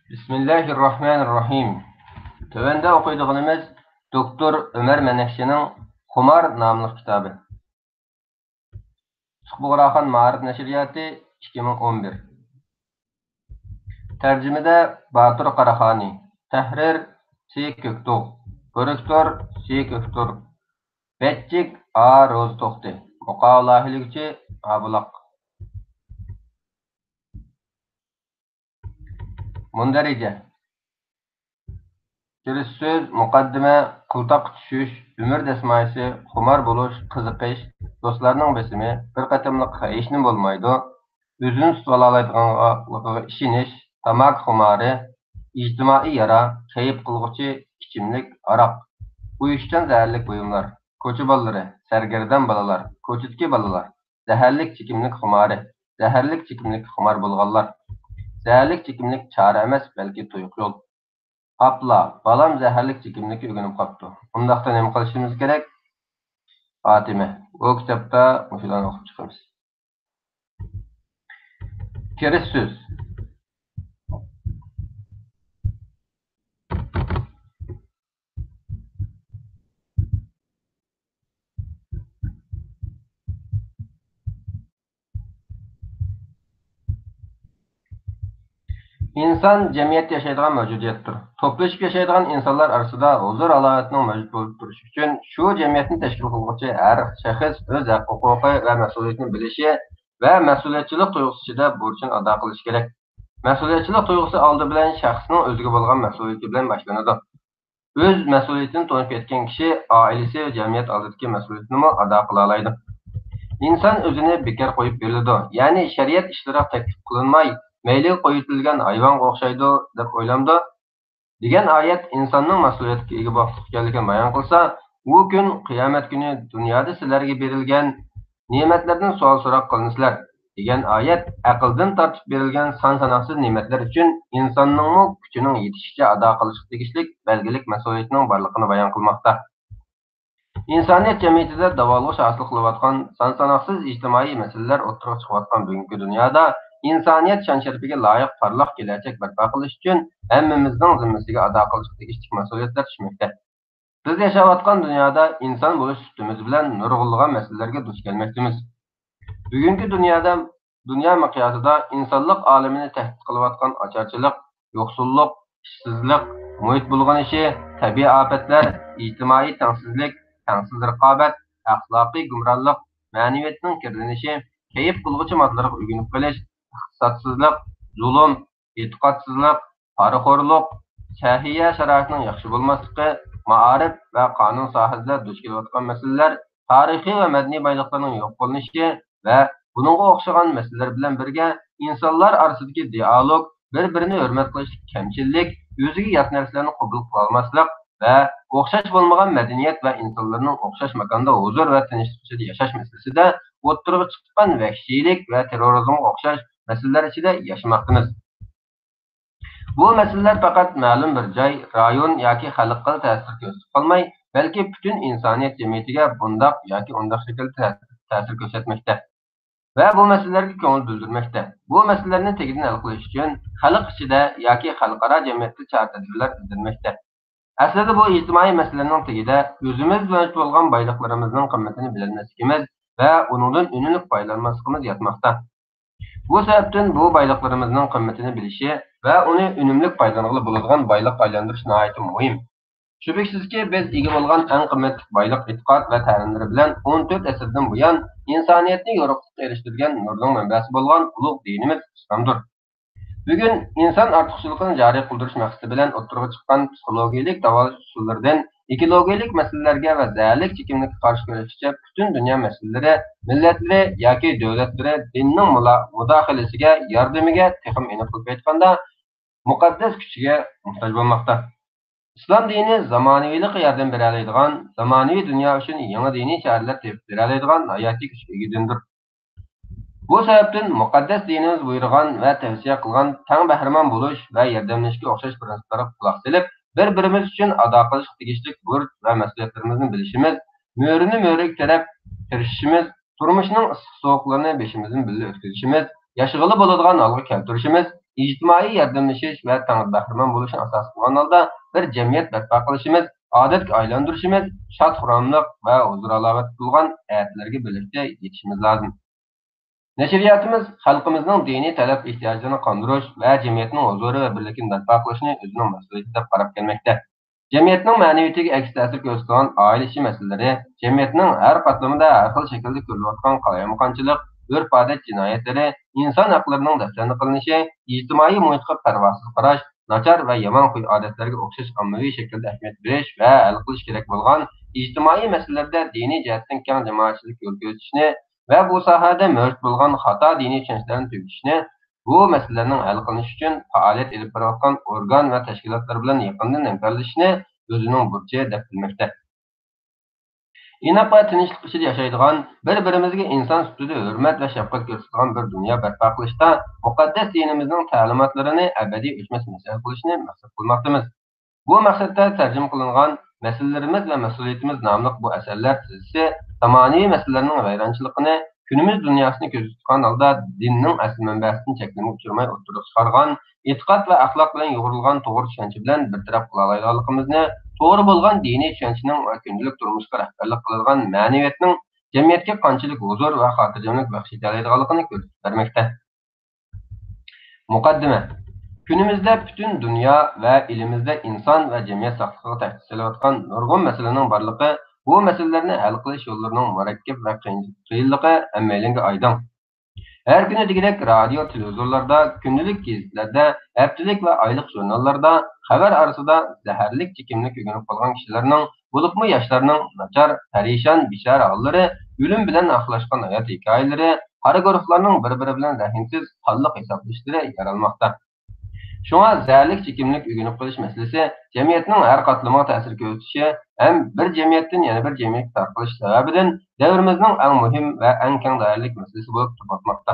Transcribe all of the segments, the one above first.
Bismillahirrahmanirrahim. Tövende okuyduğunumuz Doktor Ömer Menekşe'nin Xumar namlı kitabı. Çıkbuğrahan Ma'arif Neşriyatı 2011. Tercümede Batur Karahani. Tehrir Si Köktog. Korrektör Si Köktür. Betçik A. Roz Tohti. Mukavlahilikçi Abulak. Mundarice. Söz, muqaddime, qıltaq düşüş, ömür desmayısı, xumar buluş, qiziqish, dostlarning besimi, bir qatimliq hechnim bo'lmaydi, o'zini tutib olalaydiganligiga ishonish, tamak xumari, ijtimoiy yara, kayf qilg'uchi ichimlik, aroq, uyushchan zaharlik buyumlar, ko'cha bolalari, sargardon bolalar, ko'chadagi bolalar, zaharlik chekimlik xumar bo'lganlar, zaharlik chekimlik chora emas, balki tuyuq yo'l. Apla, balam zəhərlik çekimlikə öyrənib qapdı. Bundaqda nima qilishimiz kerak? Fatime. O kitapda muşularni o'qib chiqamiz. Kirish so'z. İnsan cemiyet yaşaydigan mevcudiyettir. Toplashib yaşaydigan insonlar orasida huzur aloyatining mavjud bo'lib turishi uchun shu jamiyatni tashkil qiluvchi har shaxs o'z haq-huquqi va mas'uliyatini bilishi va mas'uliyatchilik tuyg'usida burchini ado qilishi kerak. Mas'uliyatchilik tuyg'usi oldi bilan shaxsning o'ziga bo'lgan mas'uliyati bilan boshlanadi. O'z mas'uliyatini to'nib ketgan kishi oilasi va jamiyat oldidagi mas'uliyatni ado qila oladi. İnsan o'zini bekor qo'yib beriladi, ya'ni shariat ishlari taklif qilinmay Meyli qo'yitilgan hayvonga o'xshaydi deb o'ylamdi. Degan oyat insonning mas'uliyatga ega bo'lganligini bayon qilsa, u kun qiyomat kuni dunyoda sizlarga berilgan ne'matlardan savol-so'roq qilinsizlar. Degan oyat aqldan tortib berilgan son-sanoqsiz ne'matlar uchun insonning kuchining yetishicha ado qilishga tegishli belgilik mas'uliyatining borligini bayon qilmoqda. İnsaniyat jamiyatida davolg'ish hosil qilayotgan son-sanoqsiz ijtimoiy masalalar o'rtaga chiqayotgan bugungi dunyoda İnsaniyat şan-şerefiga loyiq parlaq kelajak barpo qilish uchun hammamizning zimmasiga ado qilishga tegishli mas'uliyatlar tushmoqda. Biz yashayotgan dunyoda inson bo'lish sutimiz bilan nurg'unlagan masalalarga duch kelmoqdamiz. Bugungi dunyo miqyosida insonlik olamini tahdid qilayotgan ocharchilik, yo'qsullik, ishsizlik, muhit bulg'anishi, tabiiy ofatlar, ijtimoiy tengsizlik, tengsiz raqobat, axloqiy gumronlik, ma'naviyatning kirlanishi, kayf qilg'uchi modlarga o'rganib qolish, iqtisodsizlik, zulm, e'tiqodsizlik, poraxo'rlik, shahiya sharoitining yaxshi bo'lmasligi, ma'arif va qonun sohasida duch kelayotgan masalalar, tarixiy va madaniy boyliqlarning yo'q qilinishi va buningga o'xshagan masalalar bilan birga insonlar orasidagi dialog, bir-birini hurmat qilish kamchilik, o'ziga yot narsalarni qabul qila olmaslik va o'xshash bo'lmagan madaniyat va insonlarning o'xshash makonda huzur va tinchlik ichida yashash masalasida o'ttirib chiqqan vahshiylik va terrorizmga o'xshash masalalar ichida yashamoqdamiz. Bu masalalar faqat ma'lum bir joy, rayon yoki xalqqa ta'sir ko'rsatib qolmay, balki butun insoniyat jamiyatiga bundoq yoki undoq shaklda ta'sir ko'rsatmoqda va bu masalalarga ko'ngil bildirmoqda. Bu masalalarni tegidan hal qilish uchun xalq ichida yoki xalqaro jamiyatda chora-tadbirlar izlanmoqda. Aslida bu ijtimoiy masalalarning tagida o'zimiz bilan bo'lgan boyliqlarimizning qimmatini bilmasligimiz va undan unumli foydalanmasligimiz yotmoqda. Bu sebepten bu baylıklarımızın kıymetini bilişi ve onu ünümlük faydalanıqlı bo'ladigan baylık aylantirish nihoyatda muhim. Şübhəsiz ki, biz ega bo'lgan eng qimmatli baylık e'tiqod va ta'limlari bilan 14 asrdan buyon insoniyatni yorug'likka erishtirgan nurning manbasi bo'lgan ulug' dinimiz islomdir. Bugun inson ortiqchiligini joriy qildirish maqsadi bilan o'ttirg'a chiqqan psixologiyalik davolash usullaridan ekologiyalik masalalarga va zaharlik chekimlikka qarshi kurashishcha butun dunyo masalalari, millatlari yoki davlatlari dinning mudohalasiga, yordamiga texim aniq qilib aytganda muqaddas kuchiga muhtoj bo'lmoqda. Islom dini zamonaviylikqa yordam bera oladigan, zamonaviy dunyo uchun yangi diniy choralar tepib bera oladigan hayotiy kuchga ega dindir. Bu sebepten muqaddas dinimiz buyurgan ve tavsiye kılgan tang bahramon bo'lish va yordamlashishga o'xshash prinsiplarga quloq solib, bir-birimiz uchun ado qilish tegishli burch va mas'uliyatlarimizni bilishimiz, mo'rini mo'riga taraf tirishishimiz, turmushning issiq sovuqlarini beshimizdan birga o'tkazishimiz, yashag'ili bo'ladigan holga keltirishimiz, ijtimoiy yordamlashish va tang bahramon bo'lishni asos qilgan holda bir jamiyat barpo qilishimiz, odatga aylantirishimiz, shod-xuromliq va huzur halovat bo'lgan hayotlarga birlikda yetishimiz lozim. Nashriyatimiz xalqimizning diniy talab ehtiyojlarini qondirish va jamiyatning huzuri va birligini barpo qilishni o'zining mas'uliyati deb qarab kelmoqda. Jamiyatning ma'naviyatiga aks ta'sir ko'rsatgan oila ishi masalalari, jamiyatning har qatlamida har xil shaklda ko'rilayotgan qalaymaqonchilik, urf-odat jinoyatlari, inson haqlarining dafsana qilinishi, ijtimoiy muhitga parvosiz qarash, nachar va yomon xuy odatlarga o'xshash ommaviy shaklda ahamiyat berish va hal qilish kerak bo'lgan ijtimoiy masalalarda diniy jihatdan keng jamoatchilik yo'l ko'rsatishni va bu sohada mavjud bo'lgan xato diniy tushunchalarni tugitishni, bu masalalarning hal qilinishi uchun faoliyat olib borayotgan organ va tashkilotlar bilan yaqindan hamkorlashishni o'zining burchi deb bilmoqda. Inoq va tinchlik ichida yashaydigan, bir-birimizga inson sifatida hurmat va shafqat ko'rsatadigan bir dunyo barpo qilishda muqaddas dinimizning ta'limotlarini abadiy o'chmas misol qilishni maqsad qilmoqdamiz. Bu maqsadda tarjima qilingan Masalalarimiz va mas'uliyatimiz nomli bu asarlar tizisi zamonaviy masalalarning vayronchiligini, kunimiz dunyosini ko'zda tutgan holda dinning asl manbasidan cheklanib uchirmay o'tirib chiqargan, e'tiqod va axloq bilan yo'g'rilgan to'g'ri tushuncha bilan bartaraf qila oladiganligimizni, to'g'ri bo'lgan diniy tushunchaning va kundalik turmushga rahbarlik qiladigan ma'naviyatning jamiyatga qanchalik huzur va xotirjamlik baxsh eta oladiganligini ko'rsatib bermoqda. Muqaddima. Günümüzde bütün dünya ve ilimizde insan ve cemiyet sağlığı tehdit edilayotgan nurg'un masalaning borligi, bu masalalarni hal qilish yo'llarining murakkab va qiyinligi hammalarga aydin. Her kuni degidek radio, televizorlarda, kundalik gazetlarda, haftalik va oylik jurnallarda xabar orasida zaharlik chekimlik o'rganib qolgan kishilarning, bo'libmi yoshlarning nachar, parishon, bechora hollari, o'lim bilan axlashgan hayot hikoyalari, qora guruhlarning bir-biri bilan rahimsiz qonliq hisoblashlari yaralmoqda. Şuna zərlik çekimlik öyrənib qilish meselesi cemiyetinin her qatlama ta'sir ko'rsatishi hem bir cemiyetten yana bir cemiyet tarqalish sababidan davrimizning eng muhim va eng keng doiralik meselesi bo'lib turmoqda.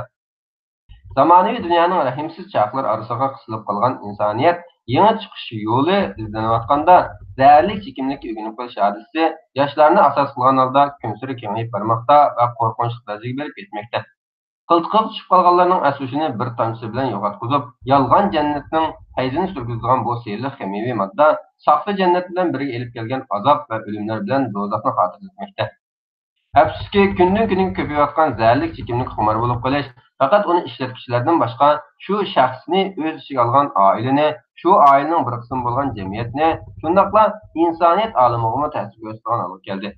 Zamonaviy dunyoning rahimsiz chaqlar orasiga qisilib qolgan insoniyat yangi chiqish yo'li izlanayotganda zərlik çekimlik öyrənib qilish hadisi yoshlarni asos qilgan holda kun sari kengayib bormoqda va qo'rqinchli darajaga berib ketmoqda. Qıltıqıb tushib qolganlarning asosini bir tomchi bilan yo'qotib, yolg'on jannatning hayzini surgizgan bu sirli ximiviy modda soxta jannat bilan birga elib kelgan azob va o'limlar bilan do'zaxni xotirlatmoqda. Afsuski, kundan kunga ko'payayotgan zərlik chekimlik xumor bo'lib qolish, faqat uni ishlatuvchilardan boshqa shu shaxsni o'z ichiga olgan oilani, shu oilaning bir qismi bo'lgan jamiyatni, shundaqla insoniyat olamiga ta'sir ko'rsatgan olib keldi.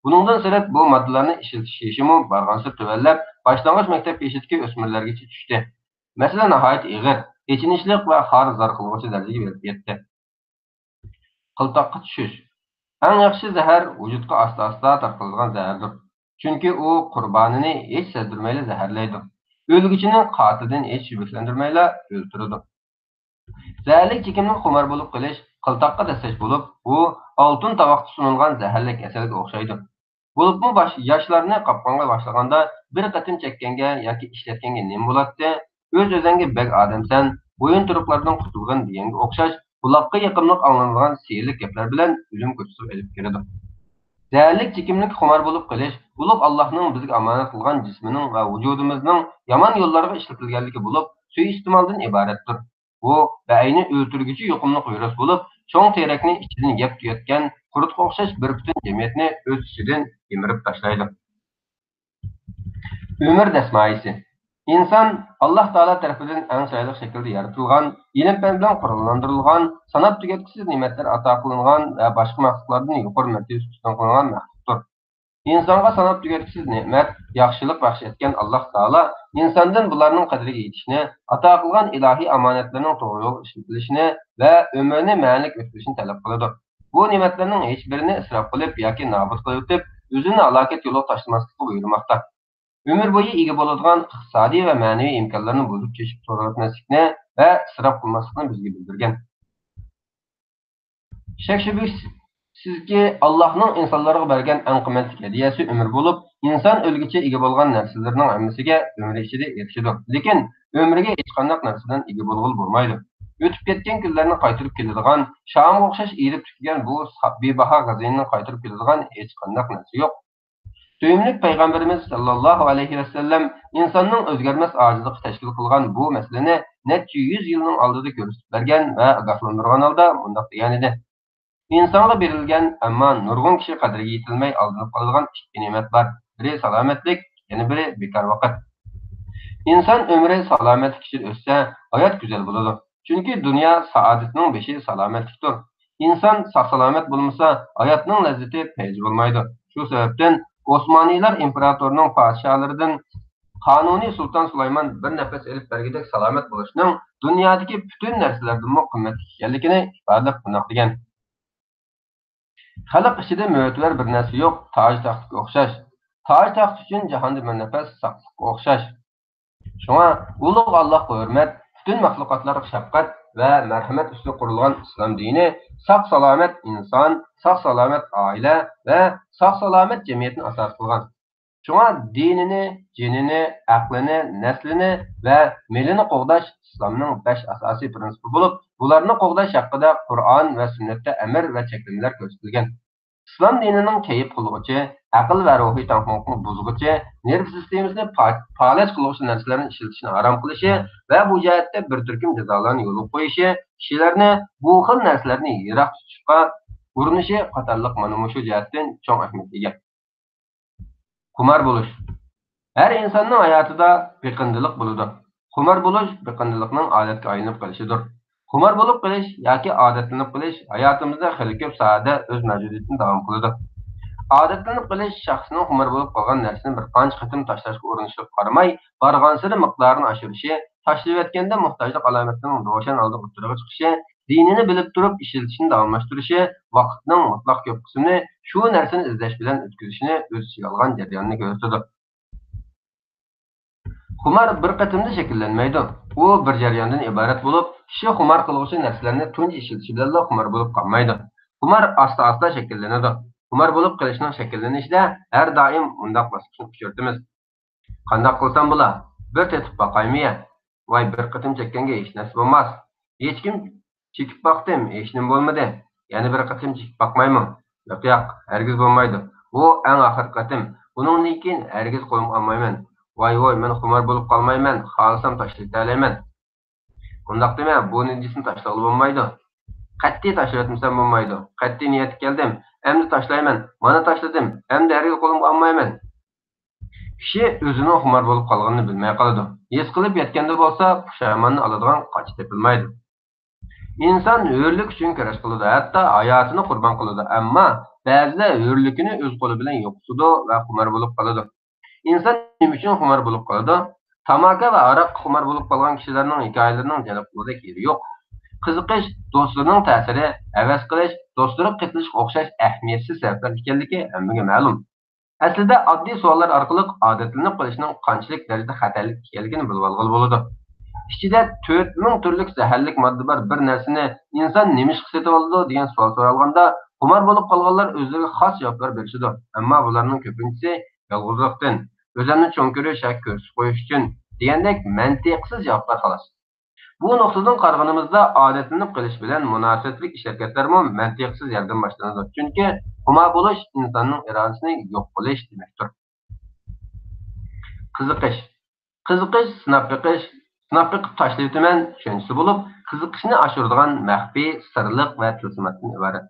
Buningdan sirab bu moddalarni ishlatish yeshimi barg'ancha tuvallab, boshlang'ich maktab yashidagi o'smirlargacha tushdi. Masala nihoyat ig'ir, echinishli va xor zar qiluvchi darajaga berib yetdi. Qiltoqqa tushish. Eng yaxshi zahar vujudga asta-asta tarqalgan zahardir. Chunki u qurbonini hech sezdirmayla zaharlaydi. O'lguchining qotilidan hech shubhalantirmayla o'ldiradi. Zaharlik chekimlik xumor bo'lib qolish, qiltoqqa dastash bo'lib, u oltin tovoqda sunilgan zaharlik asalga o'xshaydi. Bo'libmi yoshlarni qopqonga boshlaganda bir qatim chekkanga yoki ishlatganga nima bo'ladi? O'z-o'zingga bek odamsan, bo'yin turuqlardan qutulgan deganga o'xshash, buloqqa yaqinlik anglanadigan siylik gaplar bilan o'lim ko'rsatib olib keladi. Zaharlik chekimlik xumor bo'lib qolish, ulug' Allohning bizga omonat qilgan jismining va vujudimizning yomon yo'llarga ishlatilganligi bo'lib, suiiste'moldan iboratdir. Bu bayni o'ltirguchi yuqumli virus bo'lib, cho'ng terakni ichidan yeb tuyatgan qurutga o'xshash bir butun jamiyatni o'z ichidan kemirib tashlaydi. Umr dasmoyisi. İnsan Allah Taala tarafidan eng chiroyli shaklda yaratilgan, ilm-fan bilan qurollantirilgan, sanab tugatkisiz ne'matlar ato qilingan va boshqa maqsadlardan yuqori martaba ustun qilingan maxluqdir. İnsonga sanab tugatkisiz ne'mat, yaxshilik baxsh etgan Alloh Taala insondan bularning qadriga yetishni, ato qilgan ilohiy omonatlarning to'g'ri yo'l ishlatilishini va umrni ma'nilik o'tkazishni talab qiladi. Bu ne'matlarning hech birini isrof qilib yoki nobud qilib o'tib, o'zini halokat yo'liga tashlamaslikni buyurmoqda. Ömür boyu ega bo'ladigan iqtisodiy va ma'naviy imkonlarni buzib chekib to'g'ritmaslikni va isrof qilmaslikni bizga bildirgan. Shak shubhasizki, Allohning insonlarga bergan eng qimmatli hadiyasi umr bo'lib, inson o'lguncha ega bo'lgan narsalarning hammasiga umri ichida erishadi. Lekin umriga hech qanday narsadan ega bo'lg'il bo'lmaydi. O'tib ketgan kunlarni qaytarib keladigan, shamga o'xshash erib tugagan bu bebaho g'azinni qaytarib keladigan hech qanday narsa yo'q. Söyümlük Peygamberimiz sallallahu aleyhi ve sellem insanın özgürmez acizliği teşkil kılgan bu meseleni necha 100 yilning oldida ko'rsatib bergan va ogohlantirgan holda bunday degan edi. İnsonga berilgan, ammo nurg'un kishi qadriga yetilmay aldanib qoladigan ikki ne'mat bor. Biri salomatlik, yana biri bekor vaqt. İnson umri salomatlik ichida o'tsa, hayot go'zal bo'ladi. Chunki dunyo saodatning beshi salomatlikdir. İnson salomat bo'lmasa, hayotning lazzati paydo bo'lmaydi. Shu sababdan Osmoniylar imperatorining podshohlaridan Qonuniy Sulton Sulaymon bir nafas elib bergidek salomat bo'lishning dunyodagi butun narsalardan qimmatli ekanligini ifodalab degan. Xalq ichida mo'tvar bir narsa yo'q, toj taxtga o'xshash. Toj taxt uchun jahonda bir nafas saqliqqa o'xshash. Shunga ulug' Allohga hurmat, butun maxluqotlarga shafqat va marhamat ustida qurilgan islom dini sog'-salomat inson, sog'-salomat oila va sog'-salomat jamiyatni asos qilgan. Shunga dinini, jinini, aqlini, naslini va milini qo'g'dash islomning 5 asosiy prinsipi bo'lib, bularni qo'g'dash haqida Qur'on va sunnatda amr va cheklamalar ko'rsatilgan. İslam dinining kayib qilg'uchi, aql va ruhiy tanglikni buzg'uchi, nerv sistemasini faoliyat qiluvchi narsalarni ishlatishni harom qilishi va bu jihatda bir turkum jazolarni yo'l qo'yishi, kishilarni bu xil narsalarni yiroq tutishga urinishi qatorliq mana shu jihatdan cho'ng ahamiyatga ega. Qumar bo'lish. Har insonning hayotida biqindilik bo'ladi. Qumar bo'lish biqindilikning odatga aylanib qolishidir. Qumar bo'lib qilish yoki odatlanib qilish hayotimizda xil ko'p sohada o'z mavjudiyatini davom qiladi. Odatlanib qilish shaxsning qumar bo'lib qolgan narsani bir qancha qitim tashlashga urinishga qaramay, borgan-sari miqdorini oshirishi, tashlayotganda muhtojlik alomatining ro'shan oldida o'tiriga chiqishi, dinini bilib turib ishlatishni davomlashtirishi, vaqtning mutlaq ko'p qismini shu narsani izlash bilan o'tkazishini o'z ichiga olgan jarayonni ko'rsatadi. Xumar bir qatimda shakllanmaydi. U bir jarayondan iborat bo'lib, kishi xumar qiluvchi narsalarni tunji ishlatishi bilan xumar bo'lib qolmaydi. Xumar asta-asta shakllanadi. Xumar bo'lib qilishning shakllanishida har doim undaq bosqichni uchratamiz. Qanday qilsam bo'lar? Bir tetib boqaymi? Voy bir qatim chekkanga hech narsa bo'lmas. Hech kim chekib boqdim, hech nima bo'lmadi. Yana bir qatim chekib boqmayman. Yo'q, hargiz bo'lmaydi. Bu eng oxirgi qatim. Buningdan keyin hargiz qo'yib olmayman. Voy, men xumar bo'lib qolmayman, xohlasam tashlab olayman. Bundaq dema, bu nijisni tashlab bo'lmaydi. Qat'iy tashlatmasam bo'lmaydi. Qat'iy niyat keldim, endi tashlayman. Mana tashladim, endi hargiz qo'yib olmayman. Kishi o'zining xumar bo'lib qolganini bilmay qoladi. His qilib yetganda bo'lsa, pushaymonni oladigan qoch topilmaydi. İnson hurlik uchun kurash qiladi, hatto hayotini qurbon qiladi, ammo ba'zilar hurlikini o'z qo'li bilan yo'qotadi va xumar bo'lib qoladi. İnson nima uchun xumar bo'lib qoladi? Tamaka va aroq xumar bo'lib qolgan kishilarning hikoyalarining jalb qiluvdek yeri yo'q. Qiziqish, do'stlarning ta'siri, havas qilish, do'stlarga qatnashishga o'xshash ahamiyatsiz sabablar ekanligi hammaga ma'lum. Aslida oddiy savollar orqali odatlanib qilishning qanchalik darajada xatarli ekanligini bilib olgan bo'ladi. Ichida 4000 turli zaharlik modda bor bir narsani inson nima ish qilib oladi degan savol so'ralganda, xumar bo'lib qolganlar o'zlariga xos javoblar berishadi. Ammo bularning ko'pinchisi yolg'izlikdan, o'zini cho'ng ko'rish yoki ko'rsatib qo'yish uchun degandek mantiqsiz javoblar xolos. Bu nuqtadan qaraganimizda odatlanib qilish bilan munosabatli harakatlarmi mantiqsiz yerdan boshlanadi. Chunki xumar bo'lish insonning irodasini yo'q qilish demakdir. Qiziqish sinab biqish, sinab biqib tashlaydigan tushunchasi bo'lib, qiziqishni oshiradigan maxfiy, sirliq va tilsimatdan iborat.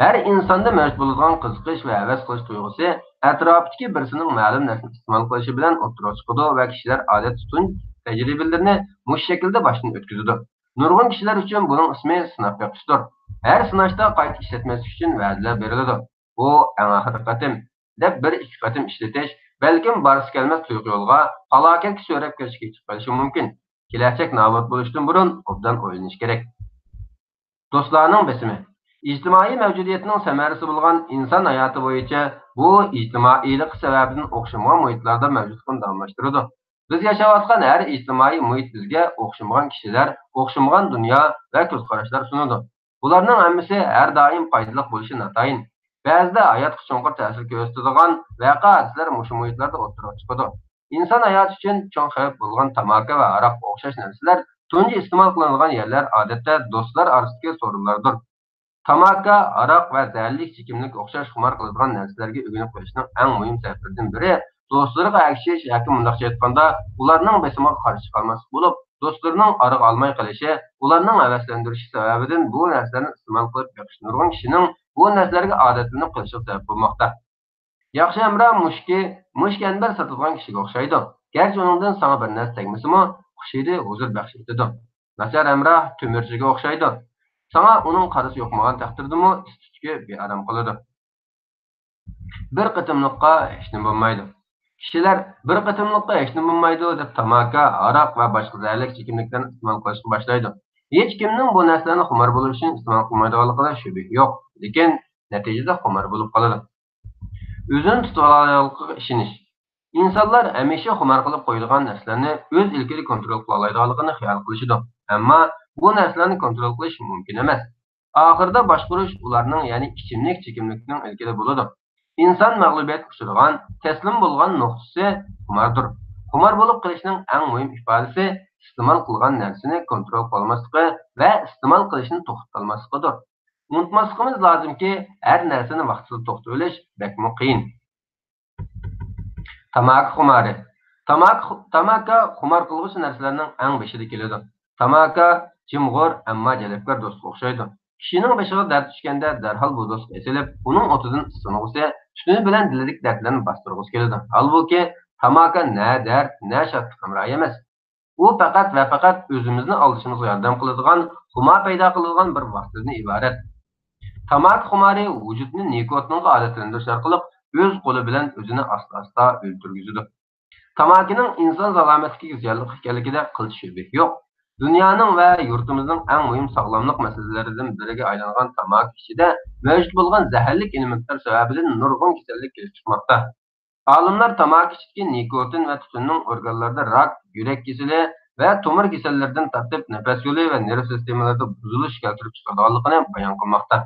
Her insonda mavjud bo'lgan qiziqish va havas qilish tuyg'usi atrofidagi birisining ma'lum narsani iste'mol qilishi bilan o'ttirib chiqadi va kishilar odat tutun tajribalarini mush shaklda boshdan o'tkazadi. Nurg'un kishilar uchun buning ismi sinab biqishdir. Har sinashda qayta ishlatmaslik uchun va'dalar beriladi. Bu eng oxirgi qatim deb bir ikki qatim ishlatish, balkim barisi kelmas tuyg'u yo'lga halokatga so'rab kirishga chiqib qolishi mumkin. Kelajak nobud bo'lishdan burun obdan o'ylanish kerak. Do'stlarning besimi İctimai mevcudiyetinin samarasi bo'lgan inson hayoti bo'yicha bu ijtimoiylik sababidan o'xshamagan muhitlarda mavjudligini davomlashtiradi. Biz yashayotgan har ijtimoiy muhit bizga o'xshamagan kishilar, o'xshamagan dunyo va ko'zqarashlar sunadi. Bularning hammasi har doim foydali bo'lishi natayin. Ba'zida hayotga cho'nqur ta'sir ko'rsatadigan voqealar mushu muhitlarda o'ttirib chiqadi. İnson hayoti uchun cho'ng xavf bo'lgan tamaka va aroq o'xshash narsalar tunji iste'mol qilinadigan yerlar odatda do'stlar orasidagi sorunlardir. Tamaka, aroq va zaharli chekimlik o'xshash xumar qiladigan narsalarga o'rganib qo'yishning eng muhim sabablaridan biri do'stlarga akshish yoki mundaqcha aytganda ularning besimiga qarshi chiqolmaslik bo'lib, dostlarının arıq almay qilishi, ularning havaslantirishi sababidan bu narsalarni iste'mol qilib beqish nurg'un kishining bu narsalarga odatlanib qilishi sabab bo'lmoqda. Yaxshi hamroh mushki anbar sotadigan kishiga o'xshaydi. Garchi uningdan sana bir narsa tegmasimi, xushidi, huzur baxsh etadi. Nachar hamroh temirchiga o'xshaydi. Sana uning qarisi yo'qmagan taqdirdami, istichga bearam qiladi. Bir qitimliqqa hech nima bo'lmaydi. Kishilar bir qitimliqqa hech nima bo'lmaydi deb tamaka, aroq va boshqa zaharli ichimliklarni iste'mol qilishga boshlaydi. Hech kimning bu narsalarni xumor bo'lish uchun iste'mol qilmaydiganligida shubha yo'q, lekin natijada xumor bo'lib qoladi. O'zini tutib ishonish. İnsanlar hamisha xumor qilib qo'yilgan narsalarni o'z ilkili kontrol qila oladiganligini xayol qilishadi. Ammo bu narsalarni kontrol qilish mumkin emas. Oxirida boshqarish ularning, ya'ni ichimlikning ilkili bo'ladi. İnsan mag'lubiyatga uchragan, taslim bo'lgan nuqtasi xumordir. Xumor bo'lib qilishning eng muhim ifodasi iste'mol qilgan narsani kontrol qilmasligi va iste'mol qilishni to'xtatolmasligidir. Unutmasligimiz lozimki, har narsani vaqtida to'xtatib olish bekmi qiyin. Tamaki xumori. Tamaka xumor qilg'uchi narsalarning eng beshida keladi. Tamaka jimg'ur, ammo jalbkor do'stga o'xshaydi. Kishining boshiga dard tushganda darhol bu do'stga esilib, uning o'tidan isting'usi, tutuni bilan dilidagi dardlarni bostirg'usi keladi. Holbuki tamaka na dard, na shodlik hamrohi emas. U faqat va faqat o'zimizni aldishimizga yordam qiladigan, xumor paydo qiladigan bir vositadan iborat. Tamaki xumori vujudni nikotinga odatlantirish orqali o'z qo'li bilan o'zini asta-asta o'ldirgizadi. Tamakining inson salomatligiga ziyonli ekanligida qilch shubha yo'q. Dunyoning va yurtimizning eng muhim sog'lomlik masalalaridan biriga aylangan tamaki ichida mavjud bo'lgan zaharli elementlar sababidan nurg'un kasallik kelib chiqmoqda. Olimlar tamaki ichidagi nikotin va tutunning organlarda rak, yurak kasali va tomir kasallaridan tortib nafas yo'li va nerv sistemalarida buzilish keltirib chiqarganligini bayon qilmoqda.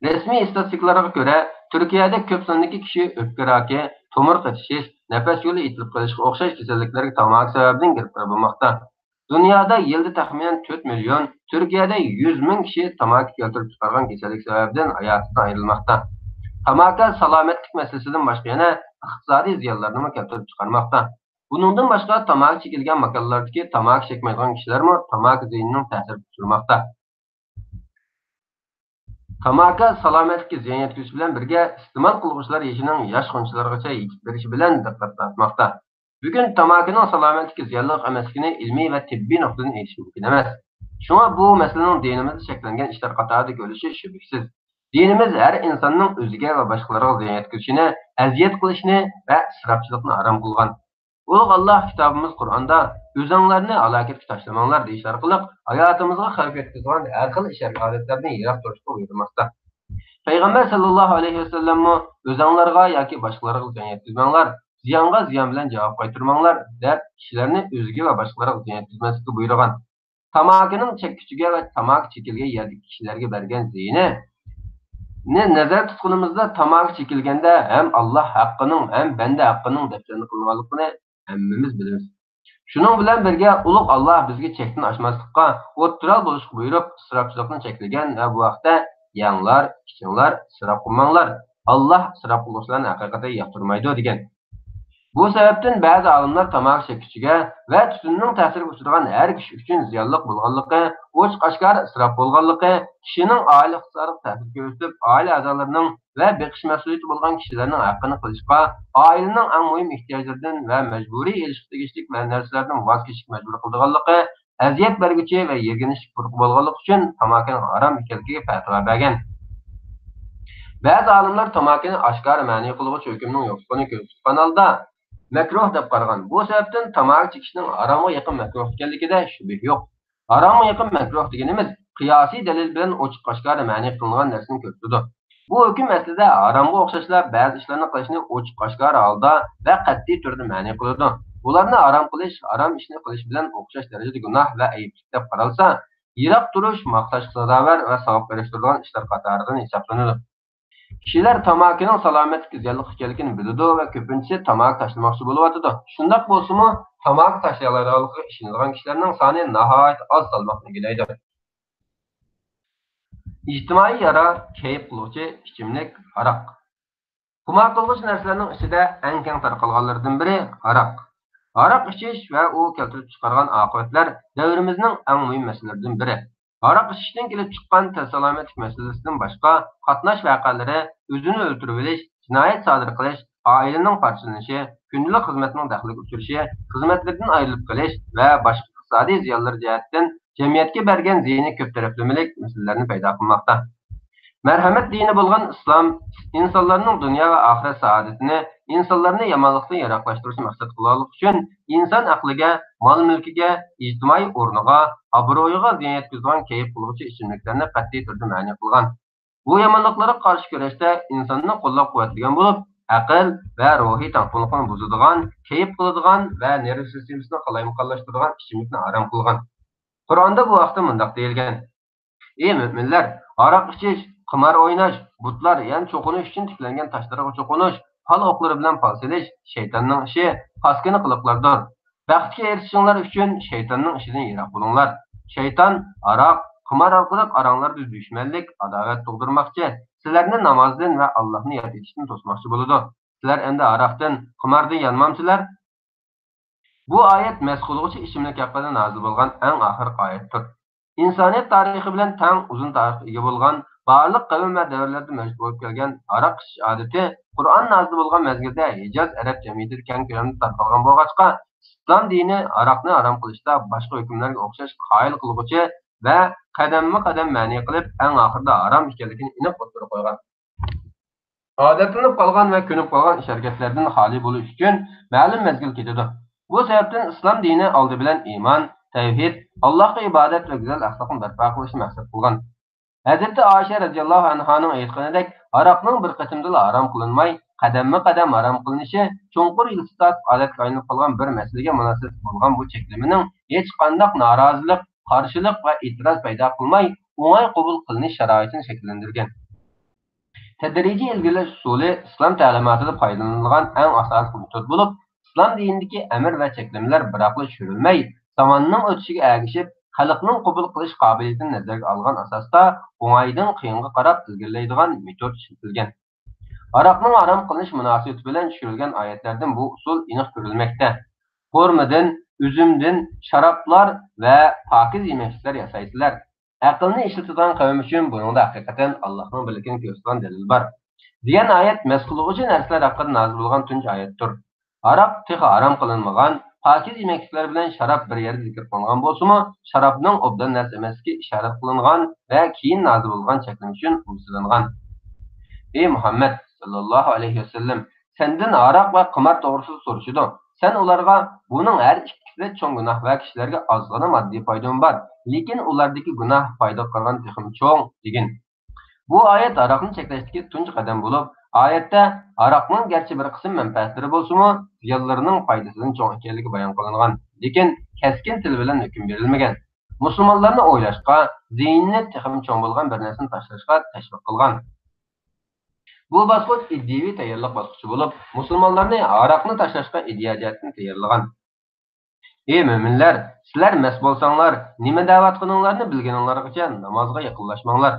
Resmiy istatistikalarga ko'ra, Turkiyada ko'p sonli kishi o'pka raki, tomir qatishish, nafas yo'li itilib qolishiga o'xshash kasalliklarga tamaki sababidan giriftor bo'lmoqda. Dunyoda yilda taxminan 4 million, Turkiyada 100 ming kishi tamaki keltirib chiqargan kasallik sababidan hayotidan ayrilmoqda. Tamaki salomatlik masalasidan boshqa yana iqtisodiy ziyonlarni keltirib chiqarmoqda. Buningdan boshqa tamaki chekilgan makonlardagi tamaki chekmaydigan kishilarmi tamaki ziyonining ta'sirini uchirmoqda. Tamaki salomatlikka ziyon yetkazish bilan birga iste'mol qiluvchilar yashining yosh xonchilargacha yetib berishi bilan diqqat tortmoqda. Bugun tamakining salomatlikka ziyonli emasligini ilmiy va tibbiy nuqtadan aytish mumkin emas. Shunga bu masalaning dinimizda shaklangan ishlar qatorida ko'rilishi shubhasiz. Dinimiz har insonning o'ziga va boshqalarga ziyon yetkazishini, aziyat qilishini va isrofchilikni harom qilgan. Ulug' Alloh kitobimiz Qur'onda o'zinglarni halokatga tashlamanglar deyish orqali hayotimizga xavf yetkazgan har xil ish-odatlarni yiroq turishga buyurmoqda. Payg'ambar sallallohu alayhi vasallam o'zinglarga yoki boshqalarga ziyon yetkazmanglar, ziyonga ziyon bilan javob qaytarmanglar deb kishilarni o'ziga va boshqalarga ziyon yetkazmaslikka buyurgan. Tamakining chekkuchiga va tamaki chekilgan yerdagi kishilarga bergan ziyoni nazar tutganimizda tamaki chekilganda ham Alloh haqqining ham banda haqqining daftarni qilinganligini hammamiz bilamiz. Shuning bilan birga ulug' Alloh bizga chekni oshmaslikqa, o'ttiral bo'lishga buyurib, isrofchilikni cheklagan va bu vaqtda yanglar, kichinglar, isrof qilmanglar. Alloh isrof qiluvchilarni haqiqatan yoqtirmaydi degan. Bu sababdan ba'zi olimlar tamaki chekkichiga va tutunning ta'siriga uchragan har kishi uchun ziyonli bo'lganligi, ochiq-oshkor isrof bo'lganligi, kishining oila iqtisodiga ta'sir ko'rsatib, oila a'zolarining va beqish mas'uliyati bo'lgan kishilarning haqqini qilishga, oilaning eng muhim ehtiyojlaridan va majburiy erishishga tegishli narsalardan voz kechishga majbur qilganligi, aziyat berguchi va yerganish purq bo'lganligi uchun tamakining harom ekanligiga fatvo bergan. Ba'zi olimlar tamakini oshkor ma'ni qiluvchi hukmning yo'qligini ko'rsatgan holda makruh deb qaragan. Bu sababdan tamaki chekishning haromga yaqin makruh ekanligida shubha yo'q. Haromga yaqin makruh deganimiz qiyosiy dalil bilan ochiq-oshkor ma'ni qilingan narsani ko'rsatadi. Bu hukm aslida haromga o'xshashlar ba'zi ishlarni qilishni ochiq-oshkor holda va qat'iy turda ma'ni qiladi. Ularni harom qilish, harom ishni qilish bilan o'xshash darajada gunoh va ayblik deb qaralsa, yiroq turish maqtashga sazovar va savob berishtiradigan ishlar qatoridan hisoblanadi. Kishilar tamakining salomatlikka ziyonli ekanligini biladi va ko'pincha tamaki tashlamoqchi bo'layotidi. Shundoq bo'lsa-mu, tamaki tashlalayotganligiga ishonadigan kishilarning soni nihoyat oz salmoqni egallaydi. Ijtimoiy yara kayf qiluvchi ichimlik aroq. Xumor qiluvchi narsalarning ichida eng keng tarqalganlardan biri aroq. Aroq ichish va u keltirib chiqargan oqibatlar davrimizning eng muhim masalalaridan biri. Aroq ichishdan kelib chiqqan salomatlik masalasidan boshqa qatnash voqealari, o'zini o'ldirib olish, jinoyat sodir qilish, oilaning parchalanishi, kundalik xizmatning daxliga uchrashi, xizmatlardan ayrilib qolish va boshqa iqtisodiy ziyonlar jihatdan jamiyatga bergan ziyoni ko'p taraflamalik masalalarni paydo qilmoqda. Merhamet dini bo'lgan islom insonlarning dunyo va oxirat saodatini, insonlarni yomonlikdan yaroqlashtirishni maqsad qilganlik uchun inson aqliga, mol-mulkiga, ijtimoiy o'rniga, obro'yiga ziyon yetkazgan kayf qiluvchi ichimliklarni qat'iy turda ma'ni qilgan. Bu yomonliklarga qarshi kurashda insonni qo'llab-quvvatlagan bo'lib, aql va ruhiy taqvolikni buzadigan, kayf qiladigan va nerv sistemasini qalayimqonlashtiradigan ichimlikni harom qilgan. Qur'onda bu vaqtda mundaq deyilgan: Ey müminler, aroq ichish, qimor o'ynash, butlar, ya'ni cho'qinish uchun tiklangan toshlarga cho'qinish, fal o'qlari bilan fal selish shaytonning ishi, paskina qiliqlardir. Baxtga erishishinglar uchun shaytonning ishidan yiroq bo'linglar. Shayton aroq, qimor orqali oranglarda dushmanlik, adovat tug'dirmoqchi, sizlarni namozdan va Allohni yod etishdan to'smoqchi bo'ladi. Sizlar endi aroqdan, qimordan yanmamsizlar? Bu oyat mas'ulg'uchi ichimlik haqida nozil bo'lgan eng oxirgi oyatdir. İnsaniyet tarihi bilen tang uzun tarixga ega bo'lgan, barliq qavm va davrlarda mavjud bo'lib kelgan aroq ichish odati Qur'on nozil bo'lgan mezgilda Hijoz arab jamiyatida keng ko'lamda tarqalgan bo'lg'achqa, islom dini aroqni harom qilishda boshqa hukmlarga o'xshash qoyil qilg'uchi va qadamma-qadam ma'ni qilib, eng oxirida harom ekanligini aniq o'tirib qo'ygan. Odatlanib qolgan va ko'nib qolgan ish-harakatlardan xoli bo'lish uchun ma'lum mezgil ketadi. Bu sababdan islom dini oldi bilan iymon, tavhid, Allohga ibodat va go'zal axloqni barpo qilishni maqsad qilgan. Hazrati Oysha radhiyallohu anhaning aytganidek, aroqning bir qatimda harom qilinmay, qadamma-qadam harom qilinishi cho'nqur iltifot odatga aylanib qolgan bir masalaga munosabat bo'lgan bu cheklamaning hech qanday norozilik, qarshilik va e'tiroz paydo qilmay, o'ng'ay qabul qilinish sharoitini shakllantirgan. Tadrijiy ilgirlash usuli islom ta'limotida foydalanilgan eng asosiy metod bo'lib, islom dinidagi amr va cheklamalar biroqla tushirilmay, zamonning o'tishiga ergishib, xalqning qabul qilish qobiliyatini nazarga olgan asosda o'ng'aydan qiyinga qarab ilgirlaydigan metod ishlatilgan. Aroqning harom qilinish munosabati bilan tushirilgan oyatlardan bu usul aniq ko'rilmoqda. Xurmadan, uzumdan sharoblar va pokiz yemaklar yasaysizlar. Aqlni ishlatadigan qavm uchun buningda haqiqatan Allohning bilgini ko'rsatgan dalil bor. degan oyat mas'ulg'uchi narsalar haqida nozil bo'lgan tunji oyatdir. Aroq texi harom qilinmagan, pokiz yemekliklar bilan sharob bir yerda zikr qilingan bo'lsa-mu, sharobning obdan narsa emaski ishorat qilingan va keyin nozil bo'lgan cheklam uchun uzilingan. Ey Muhammad sallallohu alayhi vasallam, sendan aroq va qimor to'g'risida so'rashdi. Sen ularga buning har ikkisida cho'ng gunoh va kishilarga ozgina moddiy foydam bor, lekin ulardagi gunoh foyda qilgan texim cho'ng degan. Bu oyat aroqni cheklashdagi tunji qadam bo'lib, oyatda aroqning garchi bir qism manfaatlari bo'lsa-mu, ziyonlarining foydasidan cho'ng ekanligi bayon qilingan, lekin keskin til bilan hukm berilmagan. Musulmonlarni o'ylashga, ziynni texim cho'ng bo'lgan bir narsani tashlashga tashviq qilgan. Bu bosqich iddiviy tayyorlik bosqichi bo'lib, musulmonlarni aroqni tashlashga ideyajatni tayyorlagan. Ey mo'minlar, sizlar mas bo'lsanglar, nima da'vat qilinglarni bilganinglargacha namozga yaqinlashmanglar.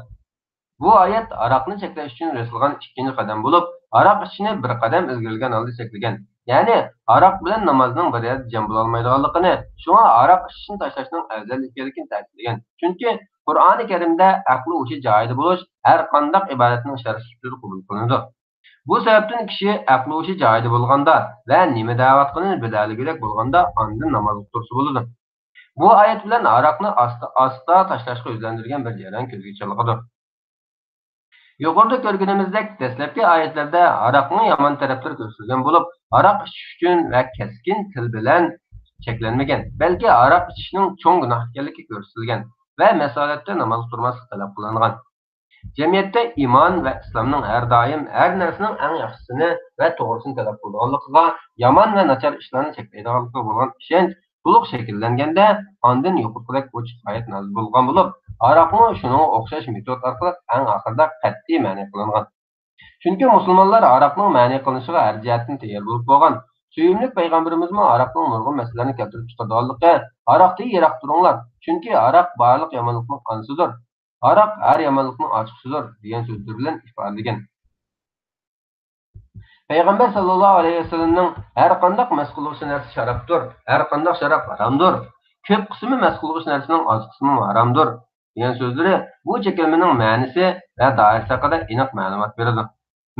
Bu oyat aroqni cheklash uchun rasulgan ikkinchi qadam bo'lib, aroq ichishni bir qadam ilgirlagan holda cheklagan. Ya'ni aroq bilan namozning bir yerda jam bo'la olmaydiganligini, shunga aroq ichishni tashlashning afzal ekanligini ta'kidlagan. Chunki Qur'oni Karimda aqli o'sha joyida bo'lish har qanday ibodatning shar'iy qabul qilinadi. Bu sababdan kishi aqli o'sha joyida bo'lganda va nima da'vat qilishni bilaligidek bo'lganda ondan namoz o'qirsa bo'ladi. Bu oyat bilan aroqni asta tashlashga yuzlantirgan bir jarayon ko'zga chalinadi. Yuqorida ko'rganimizdek, dastlabki oyatlarda aroqning yomon taraflari ko'rsatilgan bo'lib, aroq ichish uchun va keskin til bilan cheklanmagan, balki aroq ichishning cho'ng gunoh ekanligi ko'rsatilgan va masolatda namoz turmaslik talab qilingan. Jamiyatda iymon va islomning har doim har narsaning eng yaxshisini va to'g'risini talab qilganligiga, yomon va nachar ishlarni cheklaydiganligiga bo'lgan ishonch to'liq shakllanganda, ondan yuqoriroq ochiq oyat nozil bo'lgan bo'lib, aroqni shunga o'xshash metod orqali eng oxirida qat'iy ma'ni qilingan. Chunki musulmonlar aroqning ma'ni qilinishiga har jihatdan tayyor bo'lib bo'lgan. Suyimli payg'ambarimiz aroqning nurg'un masalalarini keltirib chiqarganligi, aroqdan yiroq turinglar, chunki aroq barliq yomonlikning qonisidir. Aroq har yomonlikning ochiqchisidir degan so'zlar bilan ifodalagan. Peygamber sallallahu aleyhi ve sellem'nin her qandaq mast qiluvchi narsa sharafdir, her qandaq sharaf haromdir. Ko'p qismi mast qiluvchi narsaning oz qismi haromdir degan so'zlari bu chekilmaning ma'nosi va doirasi haqida aniq ma'lumot beradi.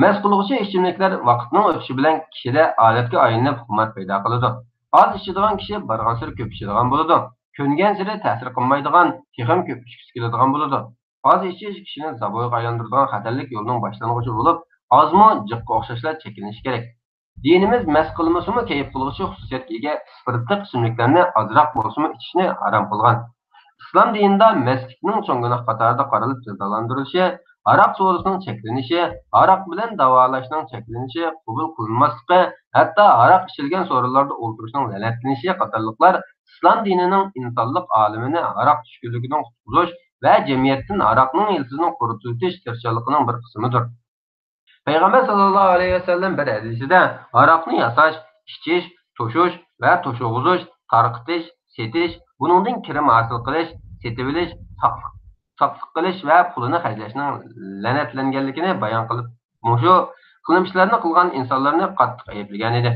Mast qiluvchi ichimliklar vaqtning o'tishi bilan kishida odatga aylanib hukumat paydo qiladi. Az ichadigan kishi bargan sari ko'p ichadigan bo'ladi. Ko'ngan sari ta'sir qilmaydigan, texim ko'p ichgisi keladigan bo'ladi. Az ichish kishini zaboyga aylantiradigan xatarlik yo'lning boshlang'ichi bo'lib, azmu jiqqa o'xshashlar chekinishi kerak. Dinimiz mast qilmasimi kayf qiluvchi xususiyatga ega spirtli ichimliklarni ozroq bo'lsa ichishni harom qilgan. İslam dinida mastlikning cho'ng gunoh qatorida qaralib jazolantirilishi, aroq savdosining cheklanishi, aroq bilan davolashning cheklanishi, qabul qilinmasligi, hatto aroq ichilgan so'rinlarda o'ltirishning la'natlanishi qatorliqlar islom dinining insonlik olamini aroq tushkunligidan qutqizish va jamiyatdan aroqning ilsizini quritish tirishchiligining bir qismidir. Peygamber sallallahu aleyhi ve sellem bir hadisida aroqni yasash, ichish, to'shish va to'shig'izish, tarqitish, setish, buningdan kirim hosil qilish, setib olish, saqliq qilish va pulini xarjlashning la'natlanganligini bayon qilib, mushu qilmishlarni qilgan insonlarni qattiq ayblagan edi.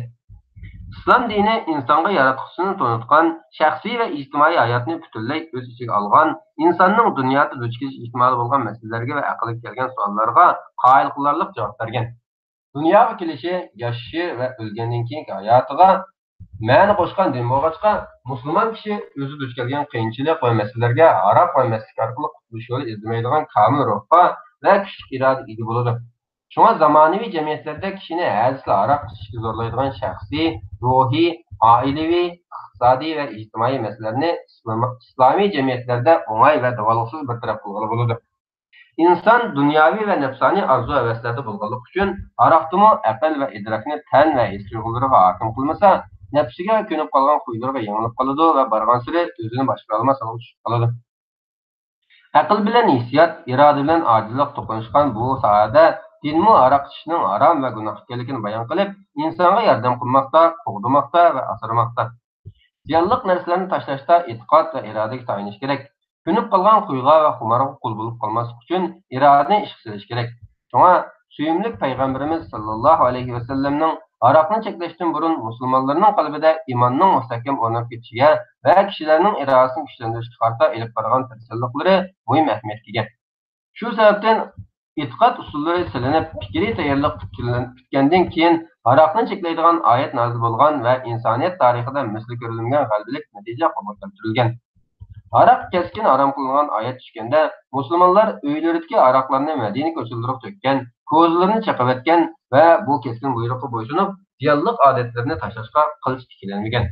İslam dini insonga yaratquchisini tanitgan, shaxsiy va ijtimoiy hayotni butunlay o'z ichiga olgan, insonning dunyoda duch kelish ehtimoli bo'lgan masalalarga va aqlga kelgan savollarga qoyil qilarliq javob bergan. Dunyoga kelishi, yashashi va o'lgandan keyingi hayotiga ma'ni qo'shgan din bo'lg'achqa, musulmon kishi o'zi duch kelgan qiyinchilik va masalalarga aroq qo'ymaslik orqali qutulish yo'li izlamaydigan komil ruhga va kuchli irodaga ega bo'ladi. Şuna zamonaviy jamiyatlarda kishini hadisli aroq ichishga zo'rlaydigan shaxsiy, ruhiy, oilaviy, iqtisodiy va ijtimoiy masalalarni islomiy jamiyatlarda o'ng'ay va davolsiz bartaraf qilg'ili bo'ladi. İnson dunyoviy va nafsoniy orzu-havaslarda bo'lganlik uchun aroqdimi aql va idrokni tan va his tuyg'ulariga hokim qilmasa, nafsiga ko'nib qolgan quylarga yengilib qoladi va bargan sari o'zini boshqara olmas holga tushib qoladi. Aql bilan hissiyot, iroda bilan ojizlik to'qnashgan bu sohada dinmu aroq ichishning harom va gunoh ekanligini bayon qilib, insonga yordam qilmoqda, qo'g'dirmoqda va asramoqda. Ziyonli narsalarni tashlashda e'tiqod va irodaga tayinish kerak. Ko'nib qolgan quyga va xumarga qul bo'lib qolmaslik uchun irodani ishga solish kerak. Shunga suyimli payg'ambarimiz sallallohu alayhi va sallamning aroqni cheklashdan burun musulmonlarning qalbida iymonning mustahkam o'rnab ketishiga va kishilarning irodasini kuchlantirishga qarata ilib borgan tafsilliklari muhim ahamiyatga ega. Shu sababdan e'tiqod usullari silinib, fikriy tayyorlik bitgandan keyin aroqni cheklaydigan oyat nozil bo'lgan va insoniyat tarixida misli ko'rilmagan g'alabalik natija qabul qilingan. Aroq keskin harom qilingan oyat tushganda musulmonlar uylaridagi aroqlarni Madina ko'chalarida to'kkan, ko'zlarini chaqib etgan va bu keskin buyruqqa bo'ysunib, ziyonli odatlarni tashlashga qilich tiklanmagan.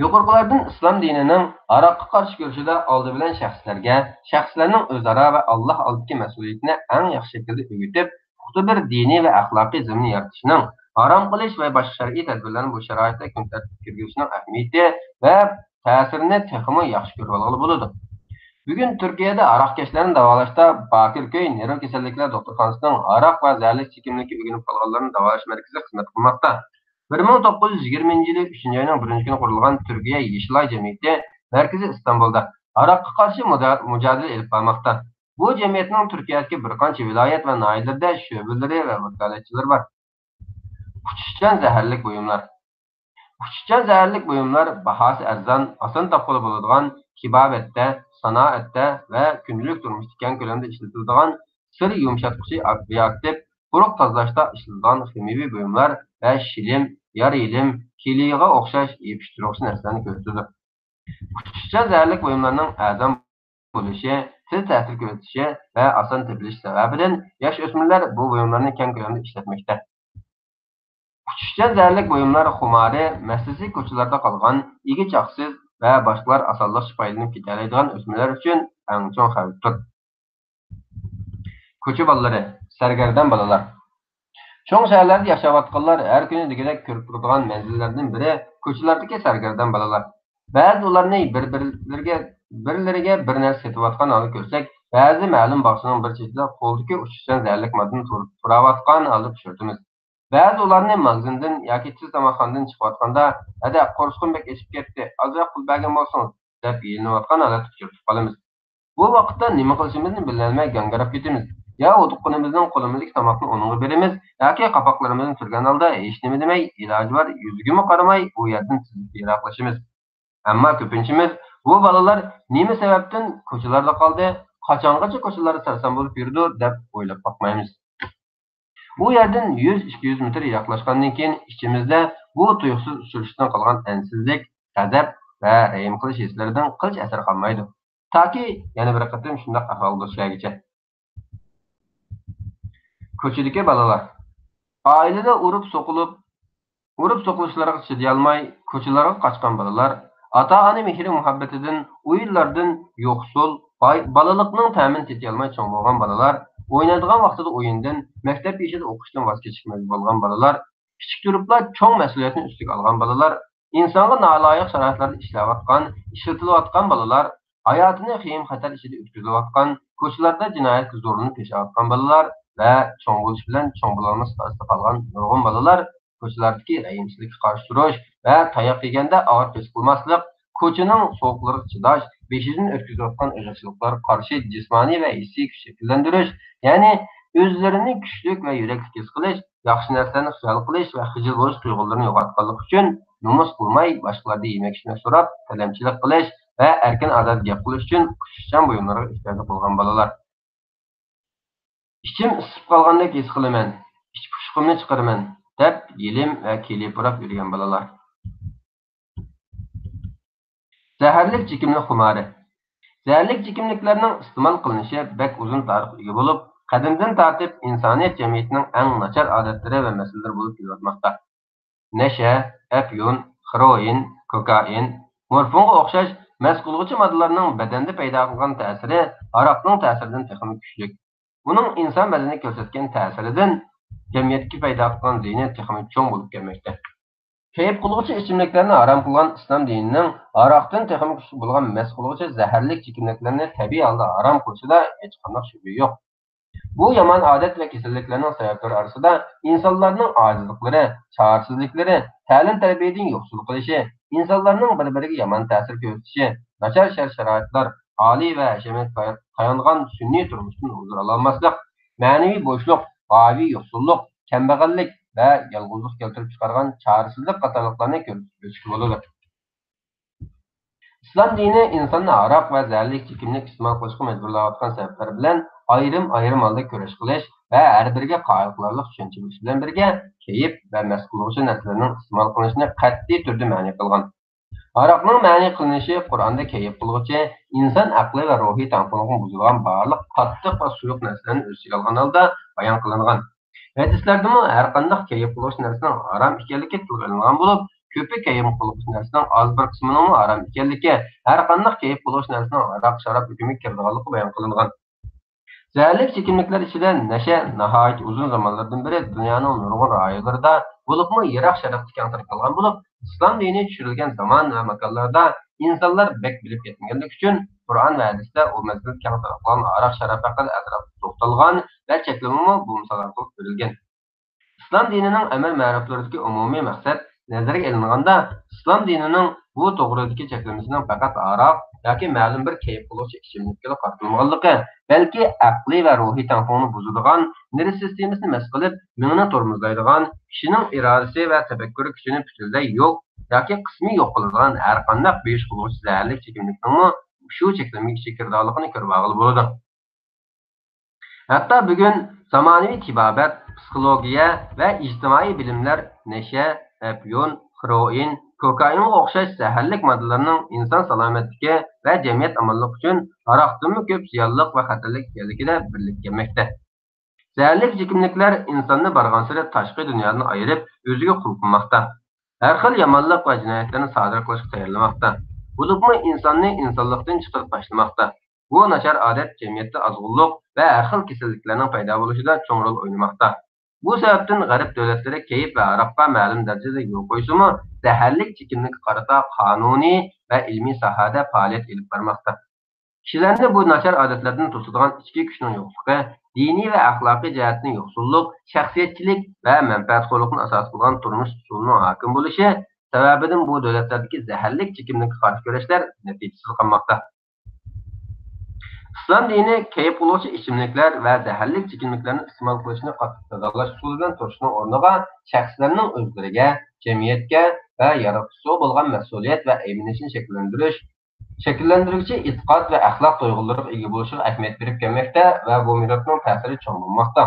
Yuqoriqilardan islom dinining aroqqa qarshi kurashida oldi bilan shaxslarning o'zaro va Alloh oldidagi mas'uliyatini eng yaxshi shaklda o'rgatib, puxta bir diniy va axloqiy zamin yaratishning, harom qilish va boshqa shar'iy tadbirlarni bu sharoitda kun tartibga kirgizishning ahamiyati va ta'sirini texmo yaxshi ko'rib olg'ili bo'ladi. Bugun Turkiyada aroqkashlarni davolashda Bakirköy neyro kasalliklar doktorxonasining aroq va zararli chekimlikka o'rganib qolganlarni davolash markazi xizmat qilmoqda. 1920 yılı 3. ayının 1. günü kurulan Türkiye Yeşilay Cemiyeti merkezi İstanbul'da aroqqa qarshi mücadele elib bormoqda. Bu cemiyetning Türkiye'deki bir qancha viloyat ve nahiyelarda şöbeleri ve vakolatchilari bor. Uçuşcan zaharlik buyumlar bahosi arzon, oson topqili bo'ladigan, kebabetda, sanoatda va kunlik turmushda keng ko'lamda ishlatiladigan sir yumshatuvchi reaktiv, quruq tozalashda ishlatiladigan ximiyaviy buyumlar va shilim, yar ilim, keliga o'xshash yepishtiruvchi narsalarni ko'rsatadi. Uçuşcan zaharlik buyumlarning a'zam bo'lishi, til ta'sir ko'rsatishi va oson topilishi sababidan yosh o'smirlar bu buyumlarni keng ko'lamda ishlatmoqda. Uçuşcan zaharlik buyumlar xumari, masjidsiz ko'chalarda qolgan, egi chaqsiz va boshqalar osonlikcha foydalanib ketadigan o'smirlar uchun eng chong xavfdir. Ko'cha bolalari, sargardon bolalar. Cho'ng shaharlarda yashayotganlar har kuni degandek ko'rib turadigan manzillardan biri ko'chalardagi sargardon bolalar. Ba'zi ularni birlariga bir narsa setayotgan holda ko'rsak, ba'zi ma'lum bog'chining bir chetida qo'ldagi uçuşcan zaharlik moddani turayotgan holda tushirtimiz. Ba'zi ularni magazindan yoki tiz tomoqxonadan chiqayotganda, "Ada, qo'rsqim bek eshib ketdi, ozroq pul bergan bo'lsangiz" deb yelinayotgan holatda tushirib qolamiz. Bu vaqtda nima qilishimizni bilolmay gangarab ketamiz. Ya oduqqunimizning qo'limizlik tomoqni uningga beramiz, yoki qapoqlarimizni turgan holda hech nima demay, iloji bor yuziga qaramay u yerdan yiroqlashamiz. Ammo ko'pinchimiz bu bolalar nima sababdan ko'chalarda qoldi, qachongacha ko'chalarda sarson bo'lib yurdi deb o'ylab boqmaymiz. Bu yerdan 100-200 metr yiroqlashgandan keyin ichimizda bu tuyuqsiz uchrashishdan qolgan ansizlik, g'azab va rahm qilish hislaridan qilch asar qolmaydi. Toki yana bir qatim shunday ahvol bo'lishigacha. Ko'chadagi bolalar oilada urib so'qilishlarga chidayolmay ko'chalarga qochgan bolalar, ota-ona mehri muhabbatidan, o'yinlardan yo'qsul, bolalikning ta'min etolmay cho'ng bo'lgan bolalar, o'ynaydigan vaqtida o'yindan, maktab yoshida o'qishdan voz kechishmay bo'lgan bolalar, kichik turiblar cho'ng mas'uliyatni ustiga olgan bolalar, insonga noloyiq sharoitlarda ishlayotgan, ishlatilayotgan bolalar, hayotini qiyin xatar ichida o'tkazilayotgan, ko'chalarda jinoyatga zo'rlanib yashayotgan bolalar va cho'ng bo'lish bilan cho'ng bo'lolmas tarzda qolgan nurg'un bolalar ko'chalardagi rayimsizlikka qarshi turish va tayoq yeganda og'ir his qilmaslik, ko'chaning sovuqlariga chidash, beshidan o'tkazayotgan og'irchiliklarga qarshi jismoniy va hissiy kuch shakllantirish, ya'ni o'zlarini kuchli va yurakli his qilish, yaxshi narsalarni xiyol qilish va xijil bo'lish tuyg'ularini yo'qotganlik uchun nomus qilmay boshqalardan yemak-ichmak so'rab, talamchilik qilish va erkin ozod gap qilish uchun xushchan buyumlarga ehtiyoj bo'lgan bolalar. İçim ısıp qolgandek his qilaman, ichib hushimni chiqaraman deb yelim va kelipurab yurgan bolalar. Zaharlik chekimlik xumari. Zaharlik chekimliklarning iste'mol qilinishi bek uzun tarixga ega bo'lib, qadimdan tortib insoniyat jamiyatining eng nachar odatlari va masalalari bo'lib kelayotmoqda. Nasha, afyun, heroin, kokain, morfinga o'xshash mast qilg'uvchi moddalarning badanda paydo qilgan ta'siri aroqning ta'siridan texnik kuchli. Bunun inson badaniga ko'rsatgan ta'siridan jamiyatga paydo qilgan ziyni texnik cho'ng bo'lib kelmoqda. Keyif qilg'uvchi ichimliklarni harom qilgan islom dinining aroqdan texnik kuchli bo'lgan mast qilg'uvchi zaharlik chekimliklarni tabiiy holda harom qilishida hech qanday shubha yo'q. Bu yomon odat va kasalliklarning sabablari orasida insonlarning ojizliklari, chorasizliklari, ta'lim tarbiyadan yo'qsul qilishi, insonlarning bir-biriga yomon ta'sir ko'rsatishi, nachar sharoitlar, oliy va hashamat tayangan sunniy turmushdan huzur ololmaslik, ma'naviy bo'shliq, g'oyaviy yo'qsullik, kambag'allik va yolg'izlik keltirib chiqargan chorasizlik qatorliqlarni ko'rib bo'ladi. İslam dini insonni aroq va zaharli chekimlik iste'mol qilishga majburlayotgan sabablar bilan ayrim holda kurash qilish va har biriga qoyil qilarlik tushuncha bilan birga keyif va mast qiluvchi narsalarning iste'mol qilinishini qat'iy turda ma'ni qilgan. Aroqning ma'ni qilinishi Qur'onda keyif qiluvchi, inson aqli va ruhiy tangpunligini buzgan barliq qattiq va suyuq narsalarni o'z ichiga olgan holda bayon qilingan. Hadislarda har qanday keyif qiluvchi narsaning harom ekanligi tilga bo'lib, ko'pi keyif qiluvchi narsaning oz bir qismining harom ekanligi, har qanday keyif qiluvchi narsaning aroq sharob hukmiga kirganligi bayon qilingan. Zaharlik chekimliklar ichida nasha nihoyat uzun zamonlardan beri dunyoning nurg'un rayonlarida bo'libmi yiroq sharqda keng tarqalgan bo'lib, islom dini tushirilgan zamon va makonlarda insonlar bek bilib yetmaganlik uchun Qur'on va hadisda u mazkur keng tarqalgan aroq sharob haqida atrofli to'xtalgan va cheklanma bu misollar berilgan. İslam dinining amr ma'ruflaridagi umumiy maqsad nazarga ilinganda, islom dinining bu to'g'ridagi cheklamasining faqat aroq yoki ma'lum bir keyif qiluvchi ichimlikka qartilmaganligi, balki aqliy va ruhiy tangpunni buzadigan, nerv sistemasini mas qilib, mingni tormozlaydigan, kishining irodasi va tafakkuri kuchini butunlay yo'q yoki qismiy yo'q qiladigan har qanday besh qiluvchi zaharli chekimlikning shu cheklamaga kirdiligini ko'rib olib bo'ladi. Hatta bugun zamonaviy tibobat, psixologiya va ijtimoiy bilimlar nasha, afyun, heroin, kokainga o'xshash zaharlik moddalarning inson salomatligi va jamiyat amonligi uchun aroqdan ko'p ziyonli va xatarli ekanligida birlik kelmoqda. Zaharlik chekimliklar insonni bargan sari tashqi dunyodan ayirib, o'ziga qul qilmoqda. Har xil yomonlik va jinoyatlarni sodir qilishga tayyorlamoqda. Bo'libmi insonni insonlikdan chiqarib tashlamoqda. Bu nachar odat jamiyatda azg'unlik va har xil kasalliklarning paydo bo'lishida cho'ng rol o'ynamoqda. Bu sababdan g'arb davlatlari keyif va aroqqa ma'lum darajada yo'l qo'ysimi, zaharlik chekimlikka qarata qonuniy va ilmiy sohada faoliyat olib bormoqda. Kishilarni bu nachar odatlardan to'sadigan ichki kuchning yo'qligi, diniy va axloqiy jihatdan yo'qsullik, shaxsiyatchilik va manfaatxo'rlikni asos qilgan turmush usulining hokim bo'lishi sababidan bu davlatlardagi zaharlik chekimlikka qarshi kurashlar natijasiz qolmoqda. İslam dini keyif qiluvchi ichimliklar va zaharli ichimliklarni iste'mol qilishni qattiq jazolash usuli bilan turishning o'rniga shaxslarning o'zlariga, jamiyatga va yaratuvchiga bo'lgan mas'uliyat va aylanishni shakllantiruvchi e'tiqod va axloq tuyg'ulariga ega bo'lishiga ahamiyat berib kelmoqda va bu millatning ta'siri cho'ng bo'lmoqda.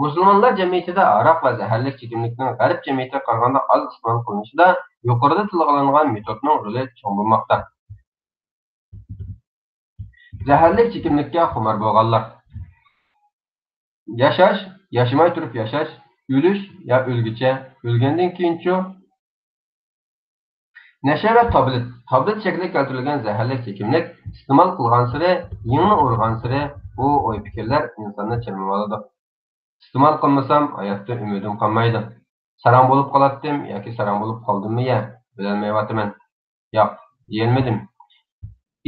Musulmonlar jamiyatida aroq va zaharli ichimlikning g'arb jamiyatiga qaraganda oz iste'mol qilinishida yuqorida tilga metodning roli cho'ng bo'lmoqda. Zaharli ichimlikka xumor bo'lganlar. Yashash, yaşamay turib yashash, o'lish ya o'lguncha, o'lgandan keyinchi nasha va tablet shaklida keltirilgan zaharli ichimlik iste'mol qilgan sari, yengni urgan sari bu o'y fikrlar insonni chirmab oladi. İste'mol qilmasam hayotda umidim qolmaydi. Saram bo'lib qolatdim yoki saram bo'lib qoldimmi ya, bilolmayapman. Yo'q, yeyolmadim.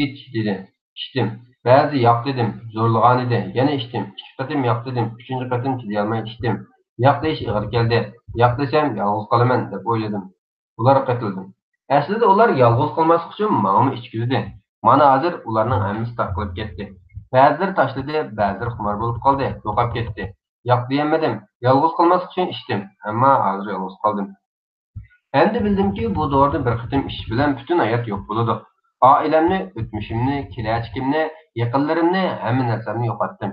Ich dedi. İçtim. Ba'zi yo'q dedim. Zo'rlagan edi. Yana ichdim. 2 qatim yo'q dedim. 3-chi qatim chidayolmay ichdim. Yo'q deyish ig'ir keldi. Yo'q desam yolg'iz qolaman deb o'yladim. Ular qatildim. Aslida ular yolg'iz qolmaslik uchun menga ichkildi. Mana hozir ularning hammasi taqilib ketdi. Ba'zilar tashladi, ba'zilar xumor bo'lib qoldi, yo'qolib ketdi. Yo'q deyemedim. Yolg'iz qolmaslik uchun ichdim. Ammo hozir yolg'iz qoldim. Endi bildimki, bu doğrudan bir qitim ish bilan butun hayot yo'q bo'ladi. Oilamni, o'tmishimni, kelajagimni, yaqinlarimni, hamma narsamni yo'qotdim.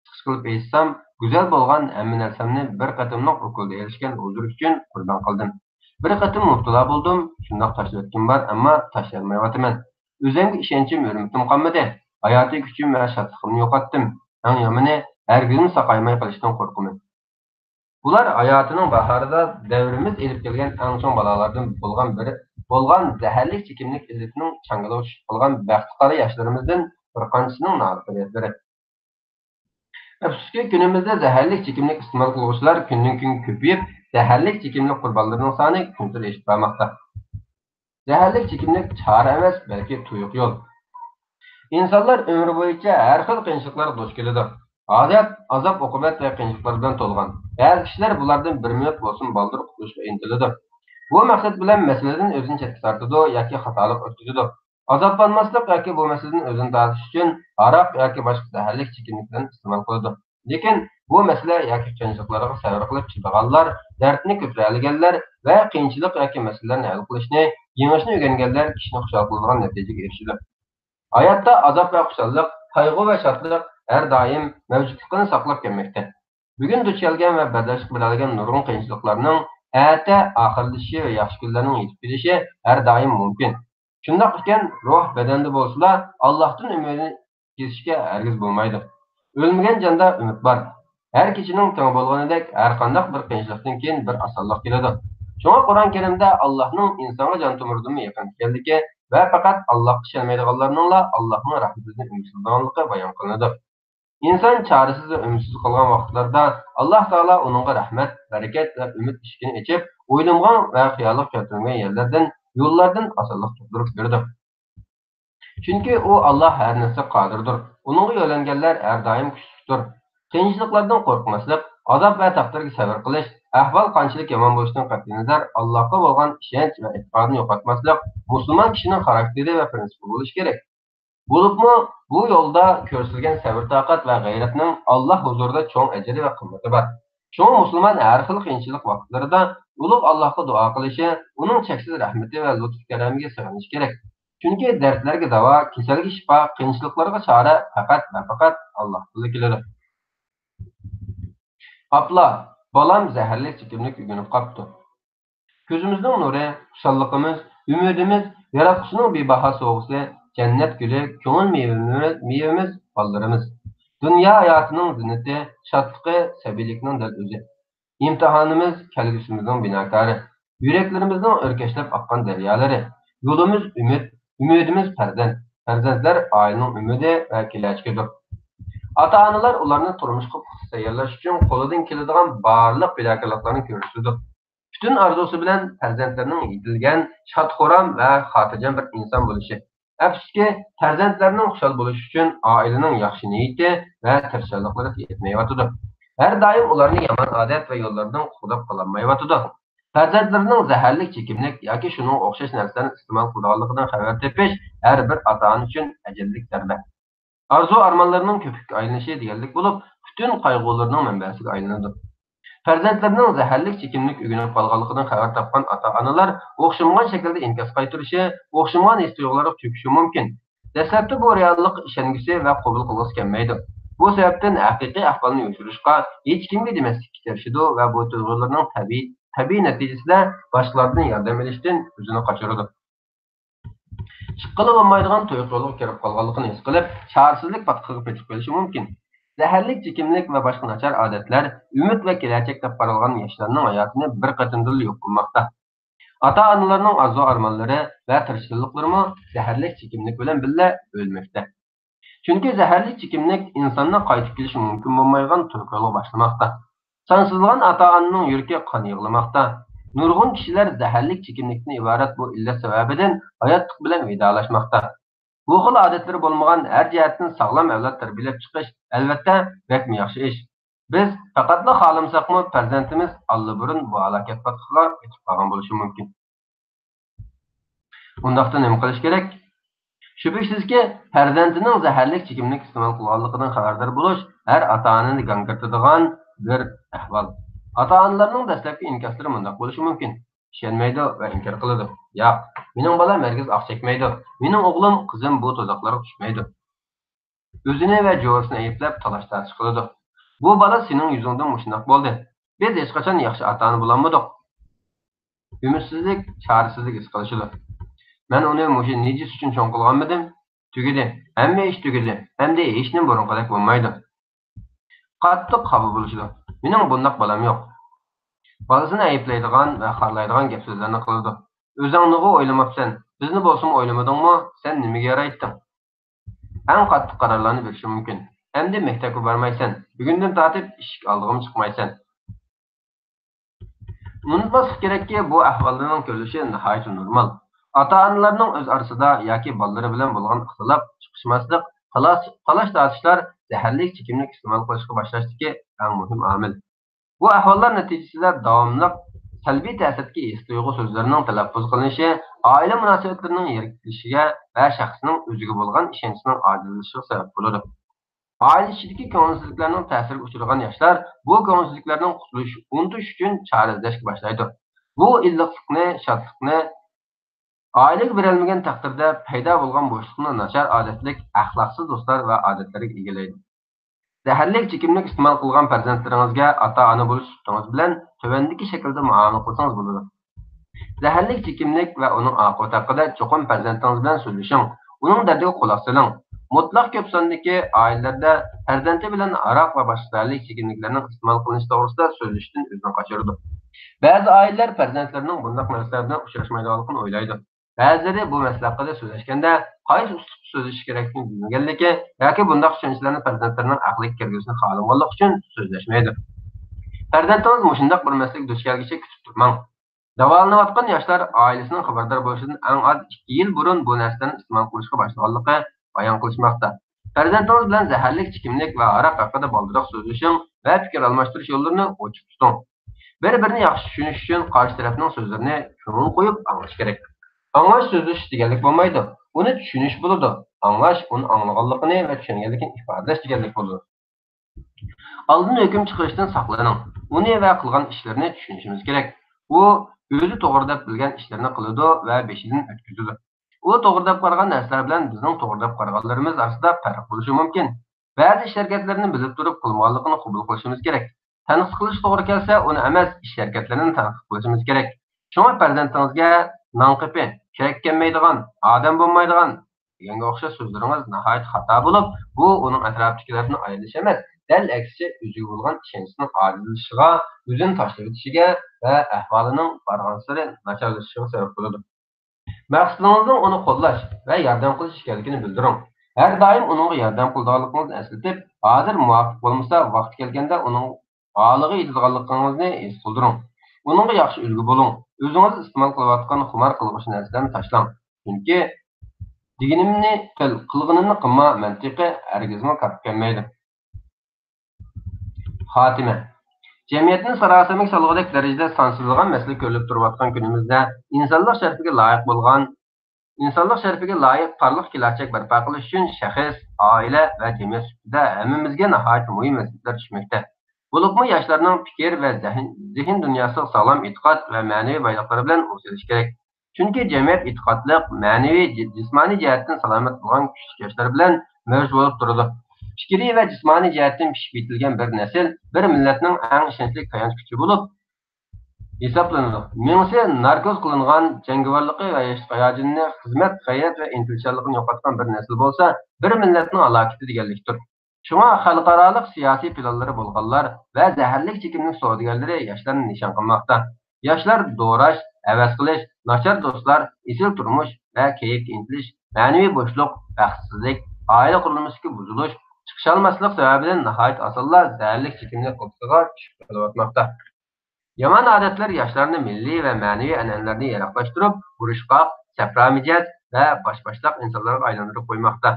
Chiqish qilib aytsam, go'zal bo'lgan hamma narsamni bir qatimliq ukulda erishgan huzur uchun qurbon qildim. Bir qatim mubtalo bo'ldim, shundoq tashlayotgan bor, ammo tashlayolmayapman. O'zimga ishonchim o'rnitim qolmadi. Hayotiy kuchim va shodligimni yo'qotdim. Eng yomoni, hargizmi saqaymay qolishdan qo'rqaman. Bular hayotining bahorida davrimiz elib kelgan eng chong balolardan bo'lgan zaharli chekimlik illatining changida o'tishib qolgan baxti qora yoshlarimizdan bir qanchasining nafratlari. Afsuski kunimizda zaharli chekimlik iste'mol qiluvchilar kundan kun ko'payib, zaharli chekimlik qurbonlarining soni kun sari oshib bormoqda. Zaharli chekimlik chora emas, balki tuyuq yo'l. İnsanlar ömrü bo'yicha har xil qiyinchiliklarga duch keladi. Azob, uqubat va qiyinchiliklar bilan to'lgan. Ba'zi kishilar bulardan bir minut bo'lsin baldir qutulishga intiladi. Bu maqsad bilan masaladan o'zini chetga tortadi yoki xatolik o'tkazadi. Azoblanmaslik yoki bu masaladan o'zini tortish uchun aroq yoki boshqa zaharli ichimliklarni iste'mol qiladi. Lekin bu masala yoki qiyinchiliklarga sabr qilib chidaganlar, dardni ko'targanlar va qiyinchilik yoki masalalarni hal qilishni, yengishni o'rganganlar kishini xushal qiladigan natijaga erishadi. Hayotda azob va xushallik, qayg'u va shodlik har doim mavjudligini saqlab kelmoqda. Bugun duch kelgan va bardashlik biladigan nurg'un qiyinchiliklarning ata oxirlashishi va yaxshi kunlarning yetib kelishi har doim mumkin. Shundoq ekan, ruh badanda bo'lsa, Allohdan umidni kesishga hargiz bo'lmaydi. O'lmagan jonda umid bor. Har kishining tong bo'lganidek, har qanday bir qiyinchilikdan keyin bir osonlik keladi. Shunga Qur'on Karimda Allohning insonga jon tomiridan yaqin ekanligi va faqat Allohga ishonmaydiganlarning Allohning rahmatidan umidsizdorligi bayon qilinadi. İnsan çaresiz ve ümidsiz qolgan vaqtlarda Alloh taolo uningga rahmat, barakat va umid eshigini ochib, o'ylangan va xiyollik keltirgan yerlardan, yo'llardan osonlik tug'dirib berdi. Chunki u Alloh har narsa qodirdir. Uningga yo'langanlar har doim kuchlidir. Qiyinchiliklardan qo'rqmaslik, azob va taqdirga sabr qilish, ahvol qanchalik yomon bo'lishidan qat'iy nazar Allohga bo'lgan ishonch va e'tiqodni yo'qotmaslik musulmon kishining xarakteri va prinsipi bo'lishi kerak. Bo'libmi bu yo'lda ko'rsatilgan sabr-toqat va g'ayratning Alloh huzurida cho'ng ajri va qimmati bor. Shunga musulmon har xil qiyinchilik vaqtlarida ulug' Allohga duo qilishi, uning cheksiz rahmati va lutf karamiga sig'inishi kerak. Chunki dardlarga davo, kasalga shifo, qiyinchiliklarga chora faqat va faqat Allohdan keladi. Apla, bolam zaharli chekimlik ugunib qopti. Ko'zimizning nuri, xushalligimiz, umidimiz, yaratquchining bebaho sovg'isi, cennet gülü, ko'ngil meyvemiz, ballarımız. Dünya hayatının zineti, şadlığı, sebilikinin dil özü. İmtihanımız, kelgüsümüzün binakarı. Yüreklerimizin örkeşlep akkan deryaları. Yolumuz ümidimiz farzand. Farzandlar ailenin ümidi ve kelajkidir. Ata-analar ularni turmushga tayyorlash uchun qo'lidan keladigan barliq bedakorliklarni ko'rsatdi. Bütün arzusu bilan farzandlarining yetilgan, shodxo'ram va xotirjam bir inson bo'lishi. Afsuski, farzandlarning xushal bo'lishi uchun oilaning yaxshi niyati va tirishchiliklari yetmayotdi. Har doim ularni yomon odat va yo'llardan qutqarib qololmayotdi. Farzandlarining zaharli chekimlik yoki shuning o'xshash narsalarni iste'mol qilganligidan xabar tepish har bir ota-ona uchun ajallik zarba. Arzu armanlarının köpükке aylanishi deganlik bo'lib, butun qayg'ularning manbasiga aylanadi. Farzandlarining zaharlik chekimlik ugunib qolganligidan xabar topgan ota-onalar o'xshamagan shaklda inkos qaytarishi, o'xshamagan his-tuyg'ularga cho'kishi mumkin. Dastlabda bu reallik ishongisi va qabul qilgisi kelmaydi. Bu sababdan haqiqiy ahvolni yoshirishga hech kimga demaslikka tirishadi va bu tuyg'ularning tabiiy natijasida boshqalardan yordam olishdan o'zini qochiradi. Chiqqili bo'lmaydigan tuyg'ularga kirib qolganligini his qilib, chorasizlik patqiga petib qolishi mumkin. Zaharlik chekimlik va boshqa nachar odatlar umid va kelajak deb qaralgan yoshlarning hayotini bir qatimda yo'q qilmoqda. Ota-onalarning arzu-armonlari va tirishchiliklarimi zaharlik chekimlik bilan birga o'lmoqda. Chunki zaharlik chekimlik insonning qaytib kelishi mumkin bo'lmaydigan turqaga boshlamoqda. Sansizlagan ota-onaning yuragi qon yig'lamoqda. Nurg'un kishilar zaharlik chekimlikdan iborat bu illat sababidan hayotlik bilan vidolashmoqda. Bu xil odatlari bo'lmagan har jihatdan sog'lom avlod tarbiyalab chiqish albatta bakmi yaxshi ish. Biz faqatla xohlamsaqmi farzandimiz allaburun bu halokat patqiga yetib qolgan bo'lishi mumkin. Undaqda nima qilish kerak? Shubhasizki, farzandining zaharlik chekimlik iste'mol qilganligidan xabardor bo'lish har ota-onani gangirtadigan bir ahvol. Ota-onalarning dastlabki inkoslari bunday bo'lishi mumkin. Ishonmaydi va inkor qiladi. Yo'q, mening bolam hargiz oq chekmaydi. Mening o'g'lim, qizim bu to'zoqlarga tushmaydi. O'zini va jo'risini ayblab talash-tartish qiladi. Bu bola sening yuzingdan mushundoq bo'ldi. Biz hech qachon yaxshi ota-ona bo'lolmadik. Umidsizlik, chorasizlik his qilishadi. Men uni mushu nejis uchun cho'ng qilganmidim? Tugidi. Hamma ish tugidi. Endi hech nima burunqidek bo'lmaydi. Qattiq xafa bo'lishadi. Mening bundoq bolam yo'q. Bolasini ayblaydigan va xorlaydigan gap so'zlarni qiladi. O'zingni o'ylamabsan, bizni bo'lsam o'ylamadingmi? Sen nimaga yaraytding? Eng qattiq qarorlarni berishi mumkin. Endi maktabga bormaysan. Bugundan tortib eshik oldiga chiqmaysan. Unutmaslik kerakki, bu ahvollarning ko'rilishi nihoyat normal. Ota-onalarning o'z orasida yoki bolalari bilan bo'lgan ixtilof, chiqishmaslik, talash-tortishlar zaharlik chekimlik iste'mol qilishga boshlashdagi eng muhim omil. Bu ahvollar natijasida davomli salbiy ta'sirga his-tuyg'u so'zlarining talaffuz qilinishi, oila munosabatlarining yirtilishiga va shaxsning o'ziga bo'lgan ishonchining ojizlashishiga sabab bo'ladi. Oila ichidagi ko'ngilsizliklarning ta'siriga uchragan yoshlar bu ko'ngilsizliklardan unutish uchun chora izlashga boshlaydi. Bu illiqlikni, shodlikni oilaga berilmagan taqdirda paydo bo'lgan bo'shliqni nachar odatlik, axloqsiz do'stlar va odatlarga egallaydi. Zaharlik chekimlik iste'mol qilgan farzandlaringizga ota-ona bo'lish suhbatingiz bilan tuvandagi shaklda muomala qilsangiz bo'ladi. Zaharlik chekimlik va uning oqibati haqida cho'qim farzandingiz bilan so'zlashing, uning dardiga quloq soling. Mutlaq ko'p sondagi oilalarda farzandi bilan aroq va boshqa zaharlik chekimliklarning iste'mol qilinishi to'g'risida so'zlashdan o'zini qochiradi. Ba'zi oilalar farzandlarining bunday masalalar bilan uchrashmaydiganligini o'ylaydi. Ba'zilari bu masala haqida so'zlashganda qaysi uslubda so'zlash kerakligini bilmaganligi yoki bunday tushunchalarni farzandlarining aqliga kirgizishni xohlaganligi uchun so'zlashmaydi. Farzandingiz mushundaq bir masalaga duch kelguncha kutib turmang. Davolanayotgan yoshlar oilasining xabardor bo'lishidan eng oz 2 yil burun bu narsalarni iste'mol qilishga boshlaganligi bayon qilishmoqda. Farzandingiz bilan zaharlik chekimlik va aroq haqida boldiroq so'zlashing va fikr almashtirish yo'llarini ochiq tuting. Bir-birini yaxshi tushunish uchun qarshi tarafning so'zlarini ko'ngil qo'yib anglash kerak. Anglash so'zlash deganlik bo'lmaydi. Uni tushunish bo'ladi. Anglash uni anglaganligini va tushunganligini ifodalash deganlik bo'ladi. Oldin hukm chiqarishdan saqlaning. Uni va qilgan ishlarini tushunishimiz kerak. U o'zi to'g'ri deb bilgan ishlarni qiladi va beshidan o'tkazadi. U to'g'ri deb qaragan narsalar bilan bizning to'g'ri deb qaraganlarimiz orasida farq bo'lishi mumkin. Ba'zi ish harakatlarini bilib turib qilmoqligini qabul qilishimiz kerak. Tanqid qilish to'g'ri kelsa, uni emas, ish harakatlarini tanqid qilishimiz kerak. Shunga farzandingizga nanqipi, kerak kelmaydigan, odam bo'lmaydigan deganga o'xshash so'zlaringiz nihoyat xato bo'lib, bu uning atrofidagilarni aylash emas, dal aksicha o'ziga bo'lgan ishonchning ojizlashishiga, o'zini tashlab o'tishiga va ahvolining borgan sari nacharlashishiga sabab bo'ladi. Maqsadingizning uni qo'llash va yordam qilish ekanligini bildiring. Har doim uningga yordam qilganligingizni eslatib, hozir muvofiq bo'lmasa, vaqti kelganda uning holiga yetadiganligingizni his qildiring. Uningga yaxshi ulgu bo'ling. O'zingiz iste'mol qilayotgan xumor qilg'ish narsalarni tashlang. Chunki deganimni qil, qilganimni qilma mantiqi hargizmi qarab kelmaydi. Xotima. Jamiyatni sarosimaga solg'idek darajada sansizlagan masala ko'rilib turayotgan kunimizda insonlar sharafiga loyiq bo'lgan İnsanlıq şərəfiga layiq parlaq keləcək bərpa qilish uchun shaxs, oila va jamiyat ustida hammamizga nihoyat muhim mas'uliyatlar tushmoqda. Bo'libmi yoshlarning fikr va zehn dunyosi sog'lom e'tiqod va ma'naviy boyliqlari bilan o'silishi kerak. Chunki jamiyat e'tiqodliq, ma'naviy, jismoniy jihatdan salomat bo'lgan kuchli yoshlar bilan mavjud bo'lib turadi. Fikriy va jismoniy jihatdan pishib yetilgan bir nasl bir millatning eng ishonchli tayanch kuchi bo'lib hisoblanadi. Mingsi narkoz qilingan jangovarligi va yoshlik hayojini, xizmat, g'ayrat va intilishchanligini yo'qotgan bir nasl bo'lsa, bir millatning halokati deganlikdir. Shunga xalqaroliq siyosiy planlari bo'lganlar va zaharlik chekimlik savdogarlari yoshlarni nishon qilmoqda. Yoshlar do'rash, havas qilish, nachar do'stlar, esil turmush va keyifga intilish, ma'naviy bo'shliq, baxtsizlik, oila qurilmasiga buzilish, chiqisholmaslik sababidan nihoyat osonla zaharlik chekimlik qo'ltiga tushib qolayotmoqda. Yomon odatlar yoshlarni milliy va ma'naviy an'analarni yiroqlashtirib, urushqoq, saframijat va boshboshliq insonlarga aylantirib qo'ymoqda.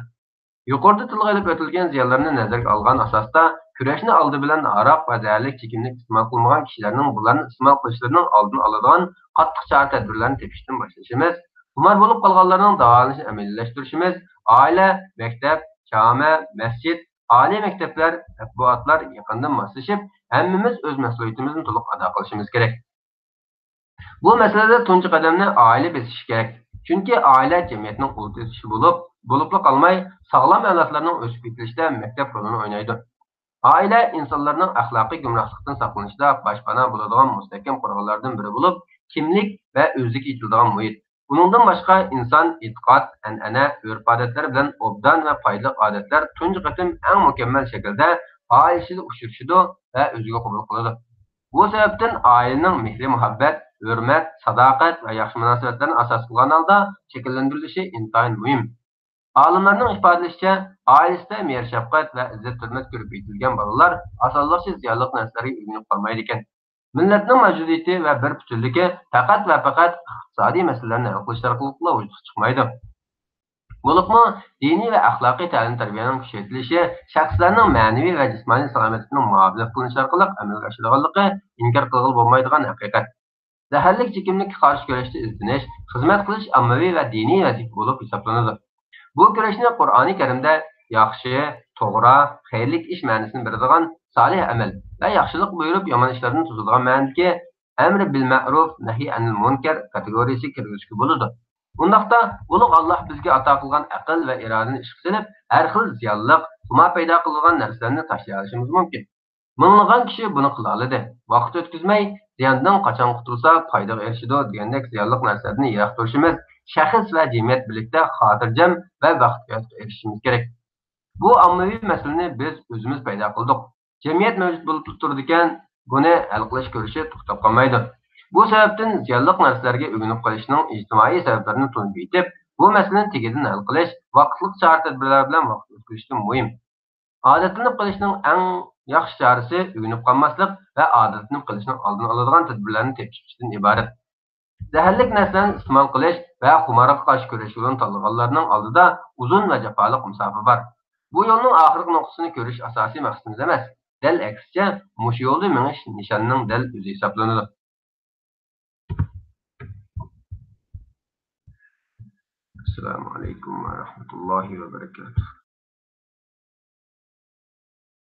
Yuqorida tilga ilib o'tilgan ziyonlarni nazarga olgan asosda kurashni oldi bilan aroq va zaharlik chekimlik iste'mol qilmagan kishilarning bularni iste'mol qilishlarining oldini oladigan qattiq chora-tadbirlarni tepishdan boshlashimiz, xumor bo'lib qolganlarning davolanishini amaliyalashtirishimiz, oila, maktab, jome, masjid, oliy maktablar, matbuotlar yaqindan moslashib, hammamiz o'z mas'uliyatimizni to'liq ado qilishimiz kerak. Bu masalada tunji qadamni oila besishi kerak. Chunki oila jamiyatning o'rtasishi bo'libla qolmay, sog'lom avlodlarning o'sib yetilishida maktab rolini o'ynaydi. Oila insonlarning axloqiy gumrohlikdan saqlanishda boshpana bo'ladigan mustahkam qo'rg'onlardan biri bo'lib, kimlik va o'zlik etiladigan muhit. Buningdan boshqa inson e'tiqod, an'ana, urf-odatlar bilan obdan va foydali odatlar tunji qatim eng mukammal shaklda oilasiga uchrashidi va o'ziga qabul qiladi. Bu sababdan oilaning mehr-muhabbat, hurmat, sadoqat va yaxshi munosabatlarni asos qilgan holda shakllantirilishi intayin muhim. Olimlarning ifodalashicha, oilasida mehr-shafqat va izzat-hurmat ko'rib yetilgan bolalar osonlikcha ziyonli narsalarga o'rganib qolmaydi ekan. Millatning mavjudiyati va bir butunligi faqat va faqat iqtisodiy masalalarni hal qilish orqali vujudga chiqmaydi. Bo'libmi diniy va axloqiy ta'lim-tarbiyaning kuchaytirilishi shaxslarning ma'naviy va jismoniy salomatligining muhofaza qilinishi orqali amalga oshirilganligi inkor qilib bo'lmaydigan haqiqat. Zaharlik chekimlikka qarshi kurashda izlanish, xizmat qilish ommaviy va diniy vazifa bo'lib hisoblanadi. Bu kurashni Qur'oni Karimda yaxshi, to'g'ri, xayrlik ish ma'nosini beradigan solih amal va yaxshilik buyurib yomon ishlardan tuzilgan ma'nodagi amri bil ma'ruf, nahy anil munkar kategoriyasiga kirgizishga bo'ladi. Bundaqda ulug' Alloh bizga ato qilgan aql va irodani ishga solib, har xil ziyonliq, xuma paydo qilgan narsalarni tashlay olishimiz mumkin. Minglagan kishi buni qila oladi. Vaqt o'tkazmay, ziyondan qachon qutulsa foydaga erishadi degandek ziyonli narsalarni yiroq turishimiz, shaxs va jamiyat birlikda xotirjam va baxtga erishishimiz kerak. Bu ommaviy masalani biz o'zimiz paydo qildik. Jamiyat mavjud bo'lib turdi ekan, buni hal qilish ko'rishi to'xtab qolmaydi. Bu sababdan ziyonli narsalarga o'rganib qolishning ijtimoiy sabablarini tushunib yetib, bu masalani tegidan hal qilish, vaqtliq chora-tadbirlar bilan vaqt o'tkazishdan muhim. Odatlanib qilishning eng yaxshi chorasi o'rganib qolmaslik va odatlanib qilishning oldini oladigan tadbirlarni tepishdan iborat. Zaharlik narsalarni iste'mol qilish va xumorga qarshi kurash yo'lini tanlaganlarning oldida uzun va jafoliq masofa bor. Bu yo'lning oxirgi nuqtasini ko'rish asosiy maqsadimiz emas. Dal aksicha, mush yo'lda menish nishonning dal o'zi hisoblanadi. Assalomu alaykum va rahmatullohi va barakatuh.